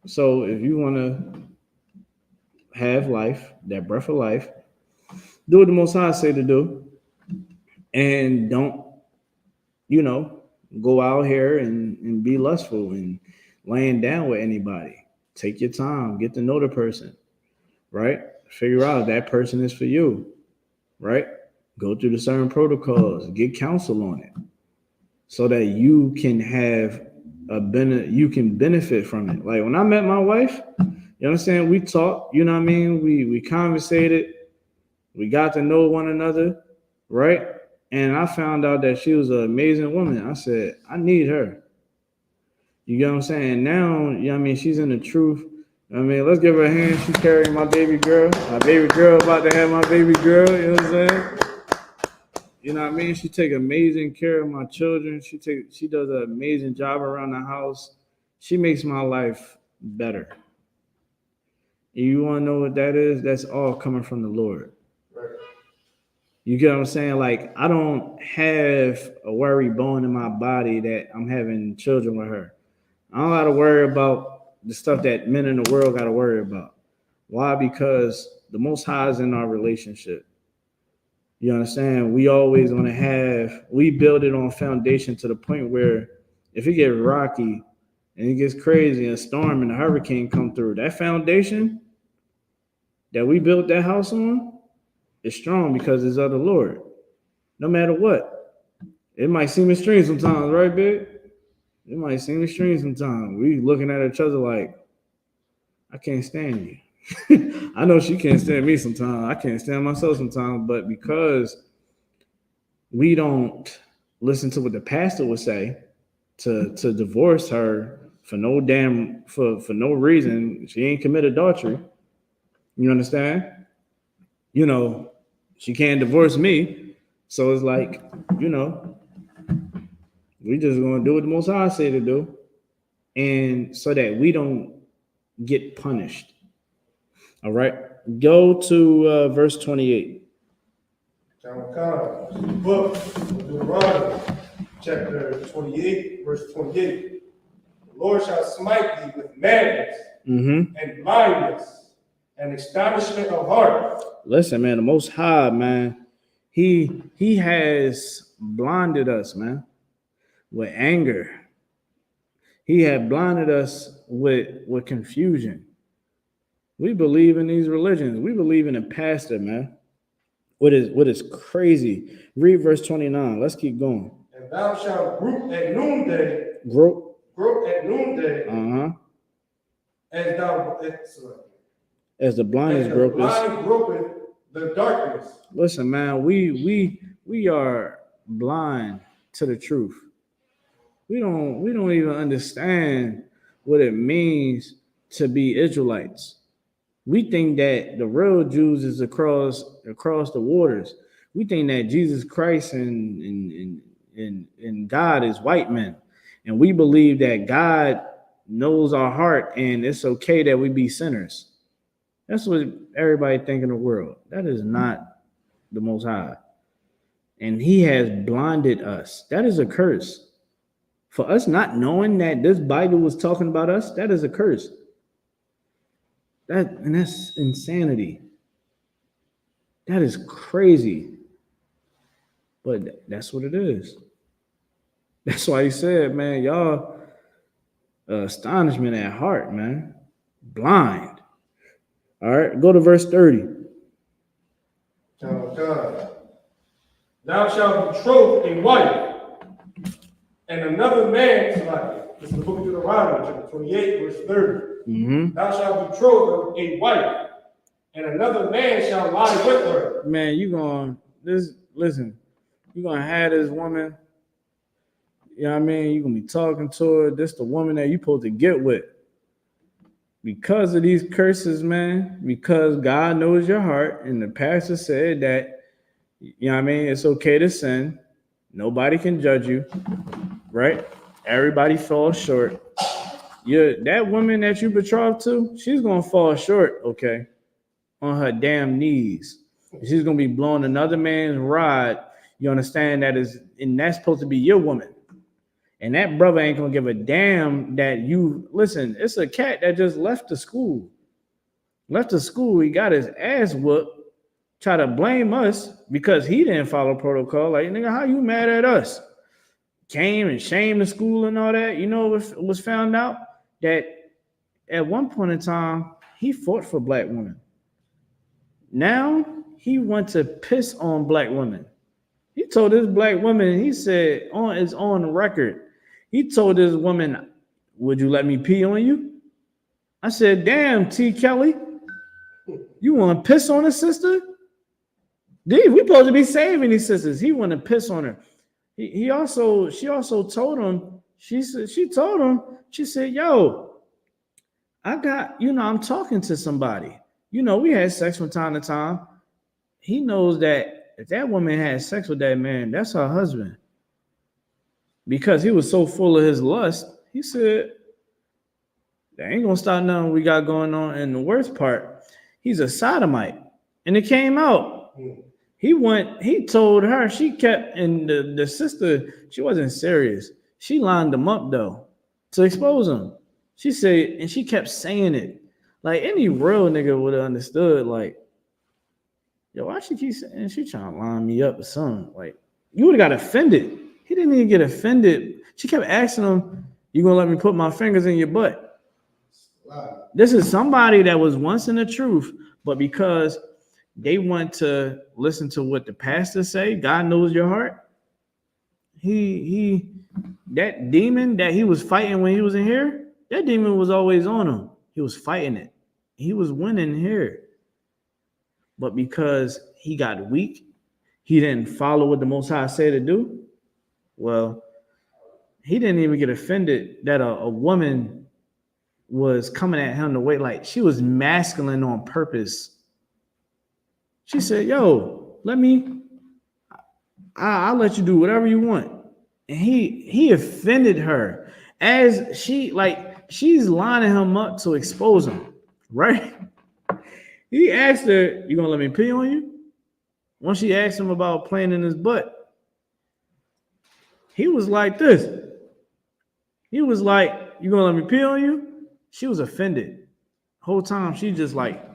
So if you want to have life, that breath of life, do what the Most High say to do, and don't, go out here and be lustful and laying down with anybody. Take your time, get to know the person, right? Figure out if that person is for you, right? Go through the certain protocols, get counsel on it, so that you can have you can benefit from it. Like when I met my wife, you understand, we talked, you know what I mean? We conversated, we got to know one another, right? And I found out that she was an amazing woman. I said, I need her. You get what I'm saying? Now, you know what I mean, she's in the truth. I mean, let's give her a hand. She's carrying my baby girl. My baby girl about to have my baby girl, you know what I'm saying? You know what I mean? She take amazing care of my children. She does an amazing job around the house. She makes my life better. And you want to know what that is? That's all coming from the Lord. Right. You get what I'm saying? Like, I don't have a worry bone in my body that I'm having children with her. I don't got to worry about the stuff that men in the world got to worry about. Why? Because the Most High is in our relationship. You understand? We always want to we build it on foundation to the point where if it gets rocky and it gets crazy and a storm and a hurricane come through, that foundation that we built that house on is strong because it's of the Lord. No matter what. It might seem extreme sometimes, right, babe? It might seem extreme sometimes. We looking at each other like, I can't stand you. I know she can't stand me sometimes. I can't stand myself sometimes. But because we don't listen to what the pastor would say to divorce her for no reason, she ain't committed adultery. You understand? She can't divorce me. So it's like, we just gonna do what the Most High say to do, and so that we don't get punished. All right, go to verse 28. Book of Deuteronomy, chapter 28, verse 28. The Lord shall smite thee with madness and blindness and astonishment of heart. Listen, man, the Most High, man, he has blinded us, man, with anger. He had blinded us with confusion. We believe in these religions. We believe in a pastor, man. What is crazy? Read verse 29. Let's keep going. And thou shalt grope at noonday. Grope at noonday. As the blind gropeth the darkness. Listen, man, we are blind to the truth. We don't even understand what it means to be Israelites. We think that the real Jews is across the waters. We think that Jesus Christ and God is white men. And we believe that God knows our heart and it's okay that we be sinners. That's what everybody think in the world. That is not the Most High. And he has blinded us. That is a curse. For us not knowing that this Bible was talking about us, that is a curse. That's insanity. That is crazy. But that's what it is. That's why he said, man, y'all astonishment at heart, man. Blind. All right, go to verse 30. Thou shalt betroth a wife, and another man, this is the book of Deuteronomy, chapter 28, verse 30. Thou shalt betroth a wife, and another man shall lie with her. Man, you're gonna have this woman, you know what I mean? You're gonna be talking to her. This the woman that you're supposed to get with. Because of these curses, man, because God knows your heart, and the pastor said that, you know what I mean, it's okay to sin. Nobody can judge you, right? Everybody falls short. That woman that you betrothed to, she's gonna fall short, okay, on her damn knees. She's gonna be blowing another man's rod. You understand that is, and that's supposed to be your woman. And that brother ain't gonna give a damn that you listen. It's a cat that just left the school. He got his ass whooped. Try to blame us because he didn't follow protocol. Like, nigga, how you mad at us? Came and shamed the school and all that. You know what was found out? That at one point in time, he fought for black women. Now he went to piss on black women. He told this black woman, he said, it's on record. He told this woman, would you let me pee on you? I said, damn, T. Kelly, you want to piss on a sister? Dude, we supposed to be saving these sisters. He want to piss on her. She also told him, she said, yo, I got, I'm talking to somebody. We had sex from time to time. He knows that if that woman had sex with that man, that's her husband. Because he was so full of his lust, he said, that ain't gonna stop nothing we got going on. And the worst part, he's a sodomite. And it came out. He told her, she kept, and the sister, she wasn't serious. She lined him up though, to expose him. She said, and she kept saying it. Like any real nigga would have understood, like, yo, why she keep saying she trying to line me up or something? Like, you would have got offended. He didn't even get offended. She kept asking him, you gonna let me put my fingers in your butt? Wow. This is somebody that was once in the truth, but because they want to listen to what the pastor say, God knows your heart. That demon that he was fighting when he was in here, that demon was always on him. He was fighting it. He was winning here. But because he got weak, he didn't follow what the Most High said to do. Well, he didn't even get offended that a woman was coming at him the way, like she was masculine on purpose. She said, yo, I'll let you do whatever you want. And he offended her as she's lining him up to expose him, right? He asked her, you gonna let me pee on you? Once she asked him about playing in his butt, he was like this. He was like, you gonna let me pee on you? She was offended. Whole time she just like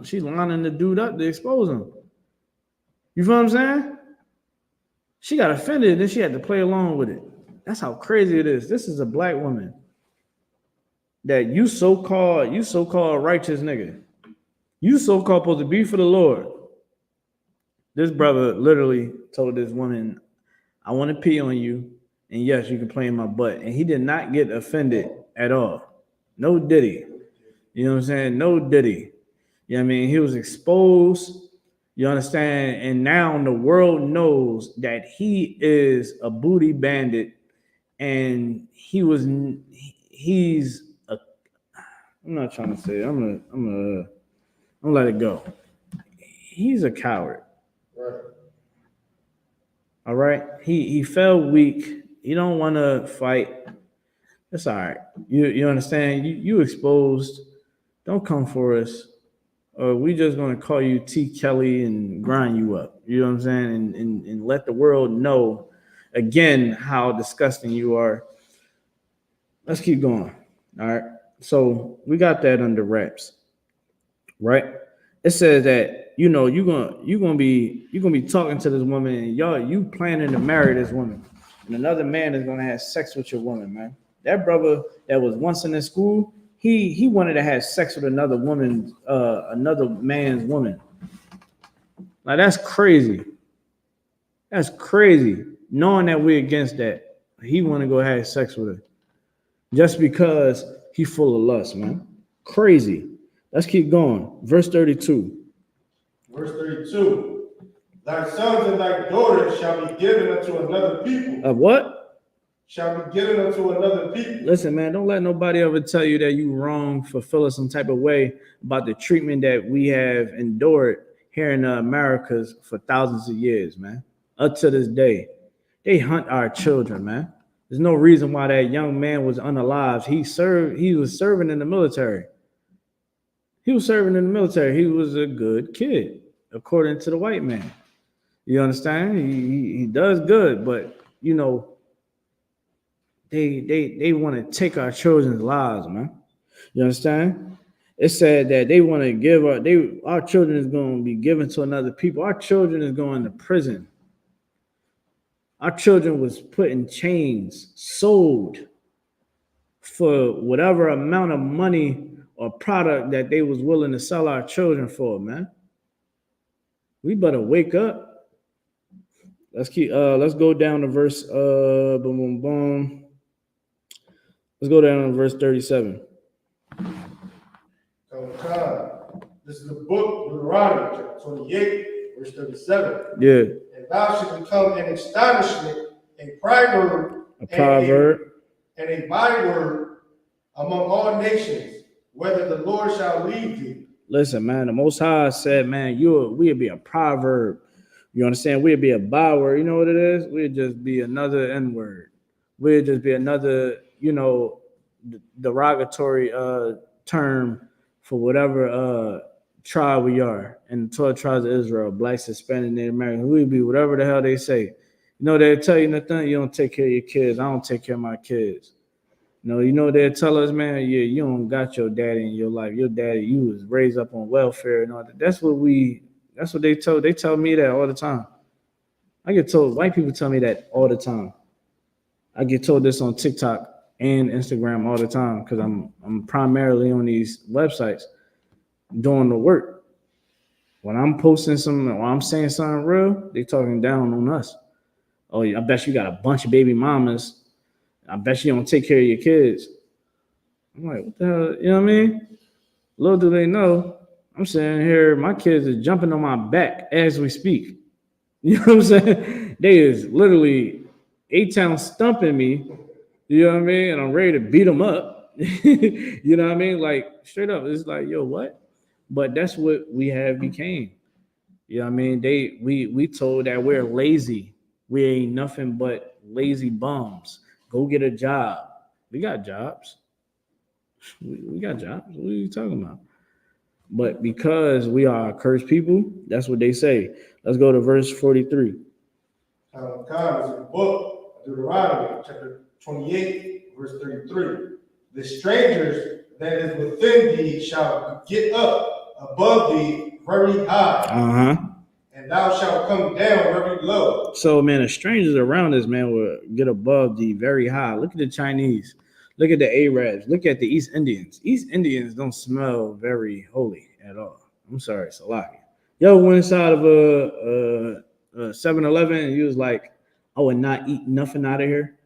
she's lining the dude up to expose him. You feel what I'm saying? She got offended, then she had to play along with it. That's how crazy it is. This is a black woman that you so-called righteous nigga. You so-called supposed to be for the Lord. This brother literally told this woman, I want to pee on you, and yes, you can play in my butt. And he did not get offended at all. No diddy. You know what I'm saying? No diddy. You know what I mean? He was exposed. You understand? And now the world knows that he is a booty bandit, and he's a, I'm not trying to say it. I'm gonna let it go. He's a coward. Right. All right. He fell weak. He don't want to fight. That's all right. You understand? You exposed. Don't come for us. We just gonna call you T. Kelly and grind you up. You know what I'm saying? And let the world know again how disgusting you are. Let's keep going. All right. So we got that under wraps, right? It says that you're gonna be talking to this woman, and you planning to marry this woman, and another man is gonna have sex with your woman, man. That brother that was once in the school, he wanted to have sex with another man's woman. Now that's crazy. That's crazy. Knowing that we're against that, he want to go have sex with her just because he full of lust, man. Crazy. Let's keep going. Verse 32. Verse 32. Thy sons and thy daughters shall be given unto another people. Of what? Shall be given unto another people. Listen, man, don't let nobody ever tell you that you wrong for feeling some type of way about the treatment that we have endured here in the Americas for thousands of years, man. Up to this day. They hunt our children, man. There's no reason why that young man was unalived. He was serving in the military. He was serving in the military. He was a good kid, according to the white man. You understand? He does good, but you know, they want to take our children's lives, man. You understand? It said that they want to give our children is going to be given to another people. Our children is going to prison. Our children was put in chains, sold for whatever amount of money or product that they was willing to sell our children for, man. We better wake up. Let's go down to verse boom boom boom. Let's go down to verse 37. This is the book of Deuteronomy, chapter 28, verse 37. Yeah. And thou shalt become an astonishment, a proverb, and a byword among all nations, whether the Lord shall lead thee. Listen, man, the Most High said, man, we'll be a proverb. You understand? We'll be a byword. You know what it is? We'll just be another N-word. We'll just be another, derogatory term for whatever tribe we are. And the 12 tribes of Israel, blacks, Hispanic, Native American, we'll be whatever the hell they say. You know, they'll tell you nothing. You don't take care of your kids. I don't take care of my kids. They'll tell us, man, you don't got your daddy in your life. Your daddy, you was raised up on welfare and all that. That's what they tell me that all the time. I get told, white people tell me that all the time. I get told this on TikTok and Instagram all the time because I'm primarily on these websites doing the work. When I'm posting something or I'm saying something real, they talking down on us. Oh, I bet you got a bunch of baby mamas. I bet you don't take care of your kids. I'm like, what the hell? You know what I mean? Little do they know, I'm sitting here, my kids are jumping on my back as we speak. You know what I'm saying? They is literally A-Town stumping me. You know what I mean? And I'm ready to beat them up. You know what I mean? Like, straight up. It's like, yo, what? But that's what we have became. You know what I mean? We told that we're lazy. We ain't nothing but lazy bums. Go get a job. We got jobs. We got jobs. What are you talking about? But because we are a cursed people, that's what they say. Let's go to verse 43. God is in the book of Deuteronomy, chapter 28, verse 33. The strangers that is within thee shall get up above thee very high. And thou shalt come down very low. So, man, the strangers around us, man, will get above thee very high. Look at the Chinese. Look at the Arabs. Look at the East Indians. East Indians don't smell very holy at all. I'm sorry, Salaki. Yo went inside of a 7-Eleven and you was like, I would not eat nothing out of here.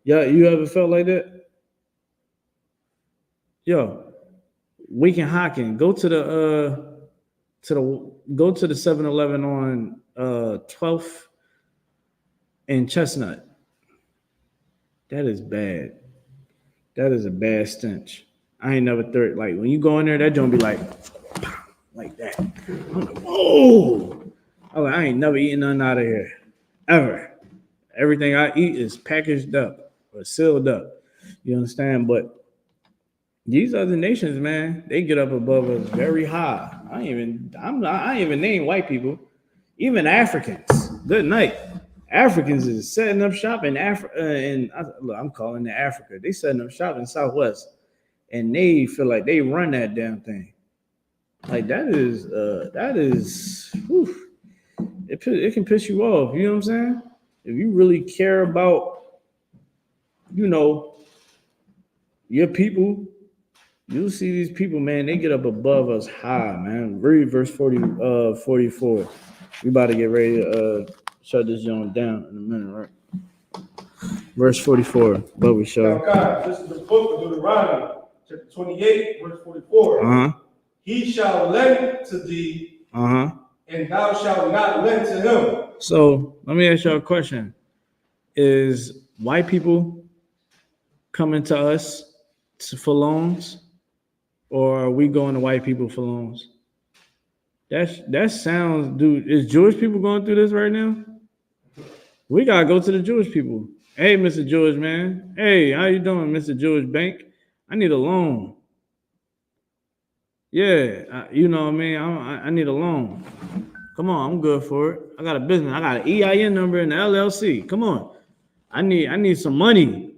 Yeah, you ever felt like that? Yo, Wake and Hockin, go to the 7-Eleven on 12th and Chestnut. That is bad. That is a bad stench. I ain't never third. Like when you go in there, that don't be like that. I'm like, whoa! I ain't never eating nothing out of here ever. Everything I eat is packaged up or sealed up. You understand? But these other nations, man, they get up above us very high. I ain't even name white people, even Africans. Good night. Africans is setting up shop in Africa, and I'm calling it Africa. They setting up shop in Southwest, and they feel like they run that damn thing. Like that is, whew, it can piss you off. You know what I'm saying? If you really care about, your people, you'll see these people, man. They get up above us high, man. Read verse 44. We about to get ready to shut this joint down in a minute, right? Verse 44. But we show. Now, God, this is the book of Deuteronomy, chapter 28, verse 44. He shall lend to thee, and thou shalt not lend to him. So let me ask you a question: is white people coming to us for loans, or are we going to white people for loans? That sounds, dude. Is Jewish people going through this right now? We gotta go to the Jewish people. Hey, Mr. Jewish man. Hey, how you doing, Mr. Jewish Bank? I need a loan. Yeah, you know what I mean. I need a loan. Come on, I'm good for it. I got a business. I got an EIN number in the LLC. Come on. I need some money.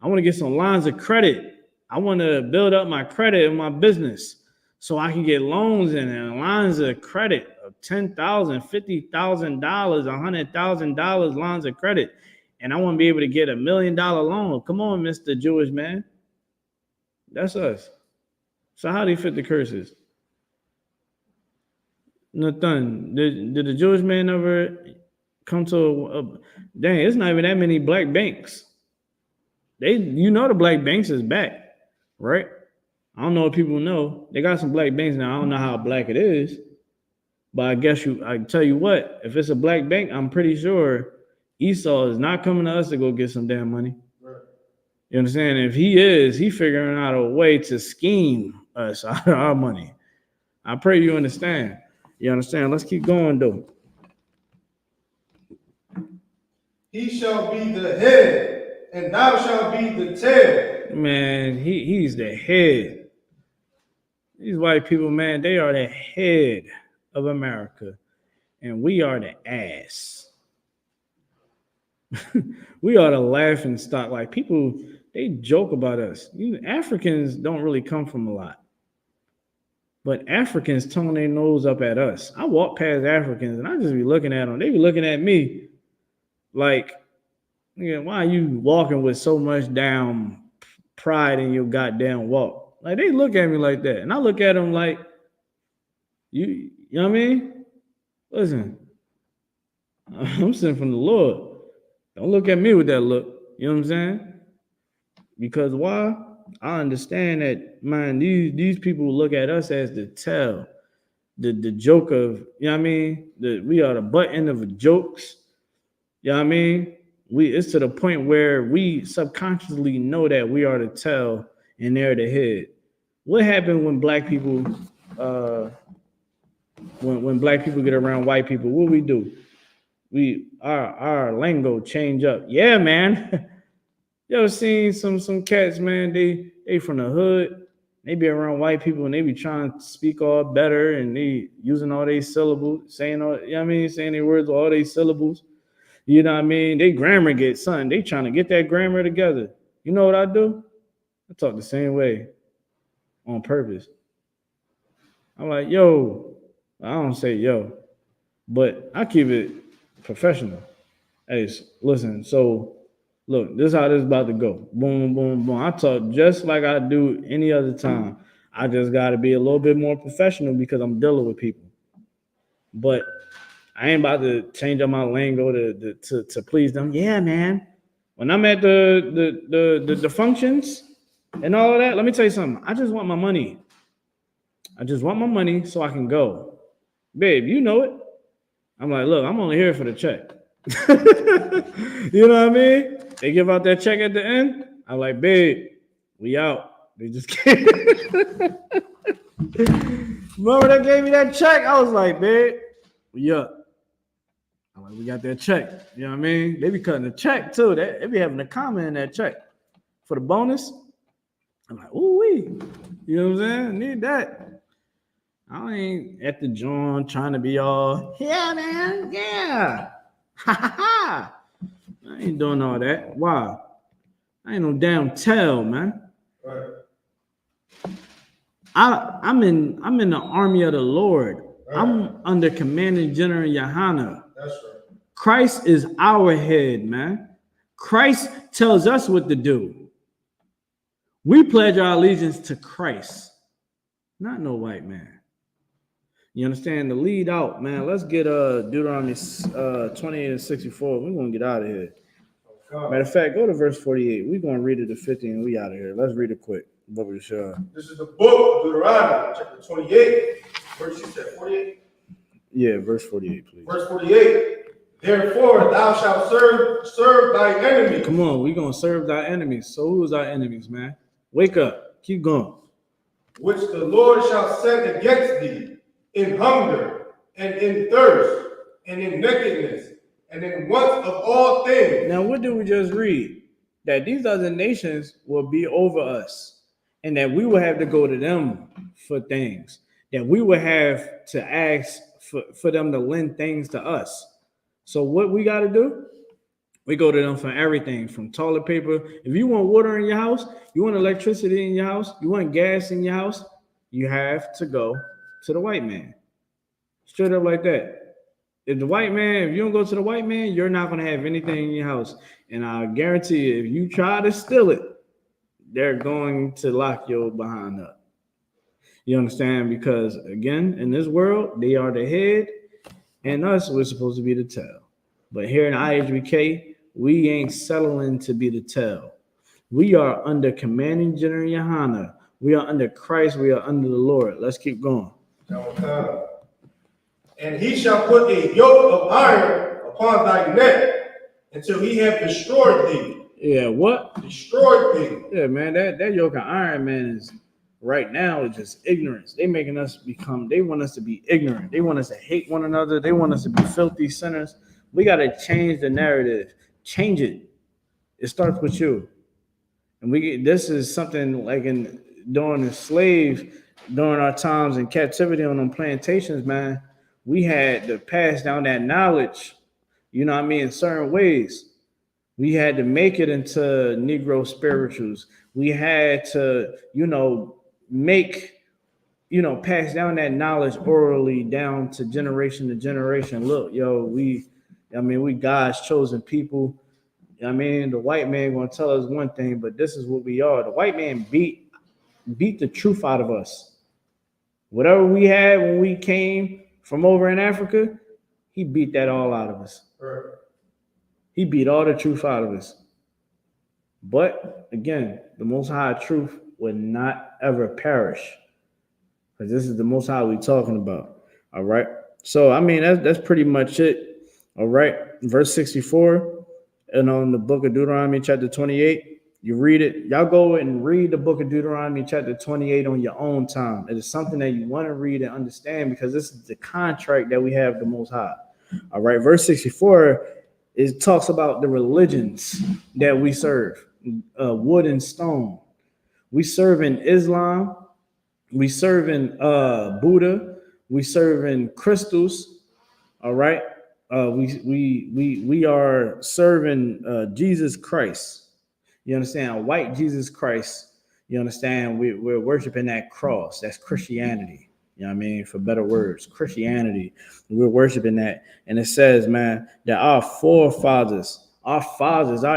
I want to get some lines of credit. I want to build up my credit in my business so I can get loans and lines of credit of $10,000, $50,000, $100,000 lines of credit. And I want to be able to get $1 million loan. Come on, Mr. Jewish man. That's us. So how do you fit the curses? Nothing. Did the Jewish man ever come to a dang, it's not even that many black banks. The black banks is back, right? I don't know if people know. They got some black banks now. I don't know how black it is, but I can tell you what, if it's a black bank, I'm pretty sure Esau is not coming to us to go get some damn money. Right. You understand? If he is, he figuring out a way to scheme us out of our money. I pray you understand. You understand? Let's keep going though. He shall be the head, and thou shalt be the tail. Man, he's the head. These white people, man, they are the head of America, and we are the ass. We are the laughing stock. Like people, they joke about us. Africans don't really come from a lot. But Africans tone their nose up at us. I walk past Africans and I just be looking at them. They be looking at me like, why are you walking with so much damn pride in your goddamn walk? Like they look at me like that. And I look at them like, you know what I mean? Listen, I'm sent from the Lord. Don't look at me with that look. You know what I'm saying? Because why? I understand that, man, these people look at us as the tail, the joke of, you know what I mean? We are the butt end of jokes. You know what I mean? It's to the point where we subconsciously know that we are the tail and they're the head. What happened when black people, when black people get around white people? What we do? Our lingo change up. Yeah, man. You ever seen some cats, man? They from the hood. They be around white people and they be trying to speak all better and they using all these syllables, saying all, you know what I mean, saying their words with all these syllables. You know what I mean? They grammar get something. They trying to get that grammar together. You know what I do? I talk the same way on purpose. I'm like, yo. I don't say yo, but I keep it professional. Hey, listen, so look, this is how this is about to go. Boom, boom, boom. I talk just like I do any other time. I just got to be a little bit more professional because I'm dealing with people. But I ain't about to change up my lingo to please them. Yeah, man. When I'm at the functions and all of that, let me tell you something. I just want my money. I just want my money so I can go. Babe, you know it. I'm like, look, I'm only here for the check. You know what I mean? They give out that check at the end. I'm like, babe, we out. They just can't. Remember they gave me that check? I was like, babe, we up. I'm like, we got that check. You know what I mean? They be cutting the check too. They be having a comment in that check for the bonus. I'm like, ooh wee. You know what I'm saying? I need that. I ain't at the joint trying to be all, yeah, man, yeah. Ha ha ha. I ain't doing all that. Why? I ain't no damn tell, man. Right. I'm in the army of the Lord. Right. I'm under Commanding General Yahanna. That's right. Christ is our head, man. Christ tells us what to do. We pledge our allegiance to Christ, not no white man. You understand? The lead out, man. Let's get Deuteronomy 20 and 64. We're gonna get out of here. Matter of fact, go to verse 48. We're gonna read it to 50 and we out of here. Let's read it quick. This is the book of Deuteronomy, chapter 28. Verse you said 48? Yeah, verse 48, please. Verse 48. Therefore thou shalt serve thy enemies. Come on, we're gonna serve thy enemies. So who's our enemies, man? Wake up, keep going. Which the Lord shall send against thee in hunger and in thirst and in nakedness and then once of all things. Now, what did we just read? That these other nations will be over us, and that we will have to go to them for things, that we will have to ask for them to lend things to us. So what we got to do? We go to them for everything from toilet paper. If you want water in your house, you want electricity in your house, you want gas in your house, you have to go to the white man. Straight up like that. If you don't go to the white man, you're not going to have anything in your house. And I guarantee you, if you try to steal it, they're going to lock your behind up. You understand? Because, again, in this world, they are the head, and us, we're supposed to be the tail. But here in I.S.U.P.K, we ain't settling to be the tail. We are under commanding General YAHANNA. We are under Christ. We are under the Lord. Let's keep going. And he shall put a yoke of iron upon thy neck until he have destroyed thee. Yeah, what? Destroyed thee. Yeah, man, that yoke of iron, man, is right now is just ignorance. They want us to be ignorant. They want us to hate one another. They want us to be filthy sinners. We got to change the narrative. Change it. It starts with you. And this is something like during our times in captivity on them plantations, man, we had to pass down that knowledge, you know what I mean, in certain ways. We had to make it into Negro spirituals. We had to, pass down that knowledge orally down to generation. Look, we God's chosen people. The white man gonna tell us one thing, but this is what we are. The white man beat the truth out of us. Whatever we had when we came from over in Africa, he beat that all out of us. Right. He beat all the truth out of us. But again, the Most High truth would not ever perish, because this is the Most High we're talking about. All right. So that's pretty much it. All right. Verse 64, and on the book of Deuteronomy chapter 28. You read it. Y'all go and read the book of Deuteronomy chapter 28 on your own time. It is something that you want to read and understand, because this is the contract that we have the Most High. All right. Verse 64, it talks about the religions that we serve, wood and stone. We serve in Islam. We serve in Buddha. We serve in crystals. All right. We are serving Jesus Christ. You understand? A white Jesus Christ. You understand? We're worshiping that cross. That's Christianity. You know what I mean? For better words, Christianity. We're worshiping that. And it says, man, that our forefathers, our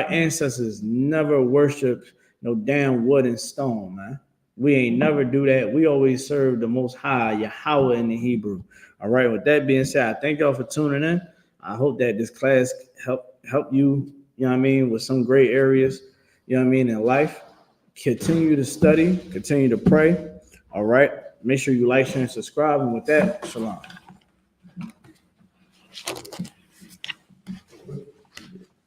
ancestors never worshiped no damn wood and stone, man. We ain't never do that. We always serve the Most High, Yahweh in the Hebrew. All right. With that being said, I thank y'all for tuning in. I hope that this class help you, you know what I mean, with some gray areas, you know what I mean, in life. Continue to study, continue to pray. All right. Make sure you like, share, and subscribe. And with that, shalom.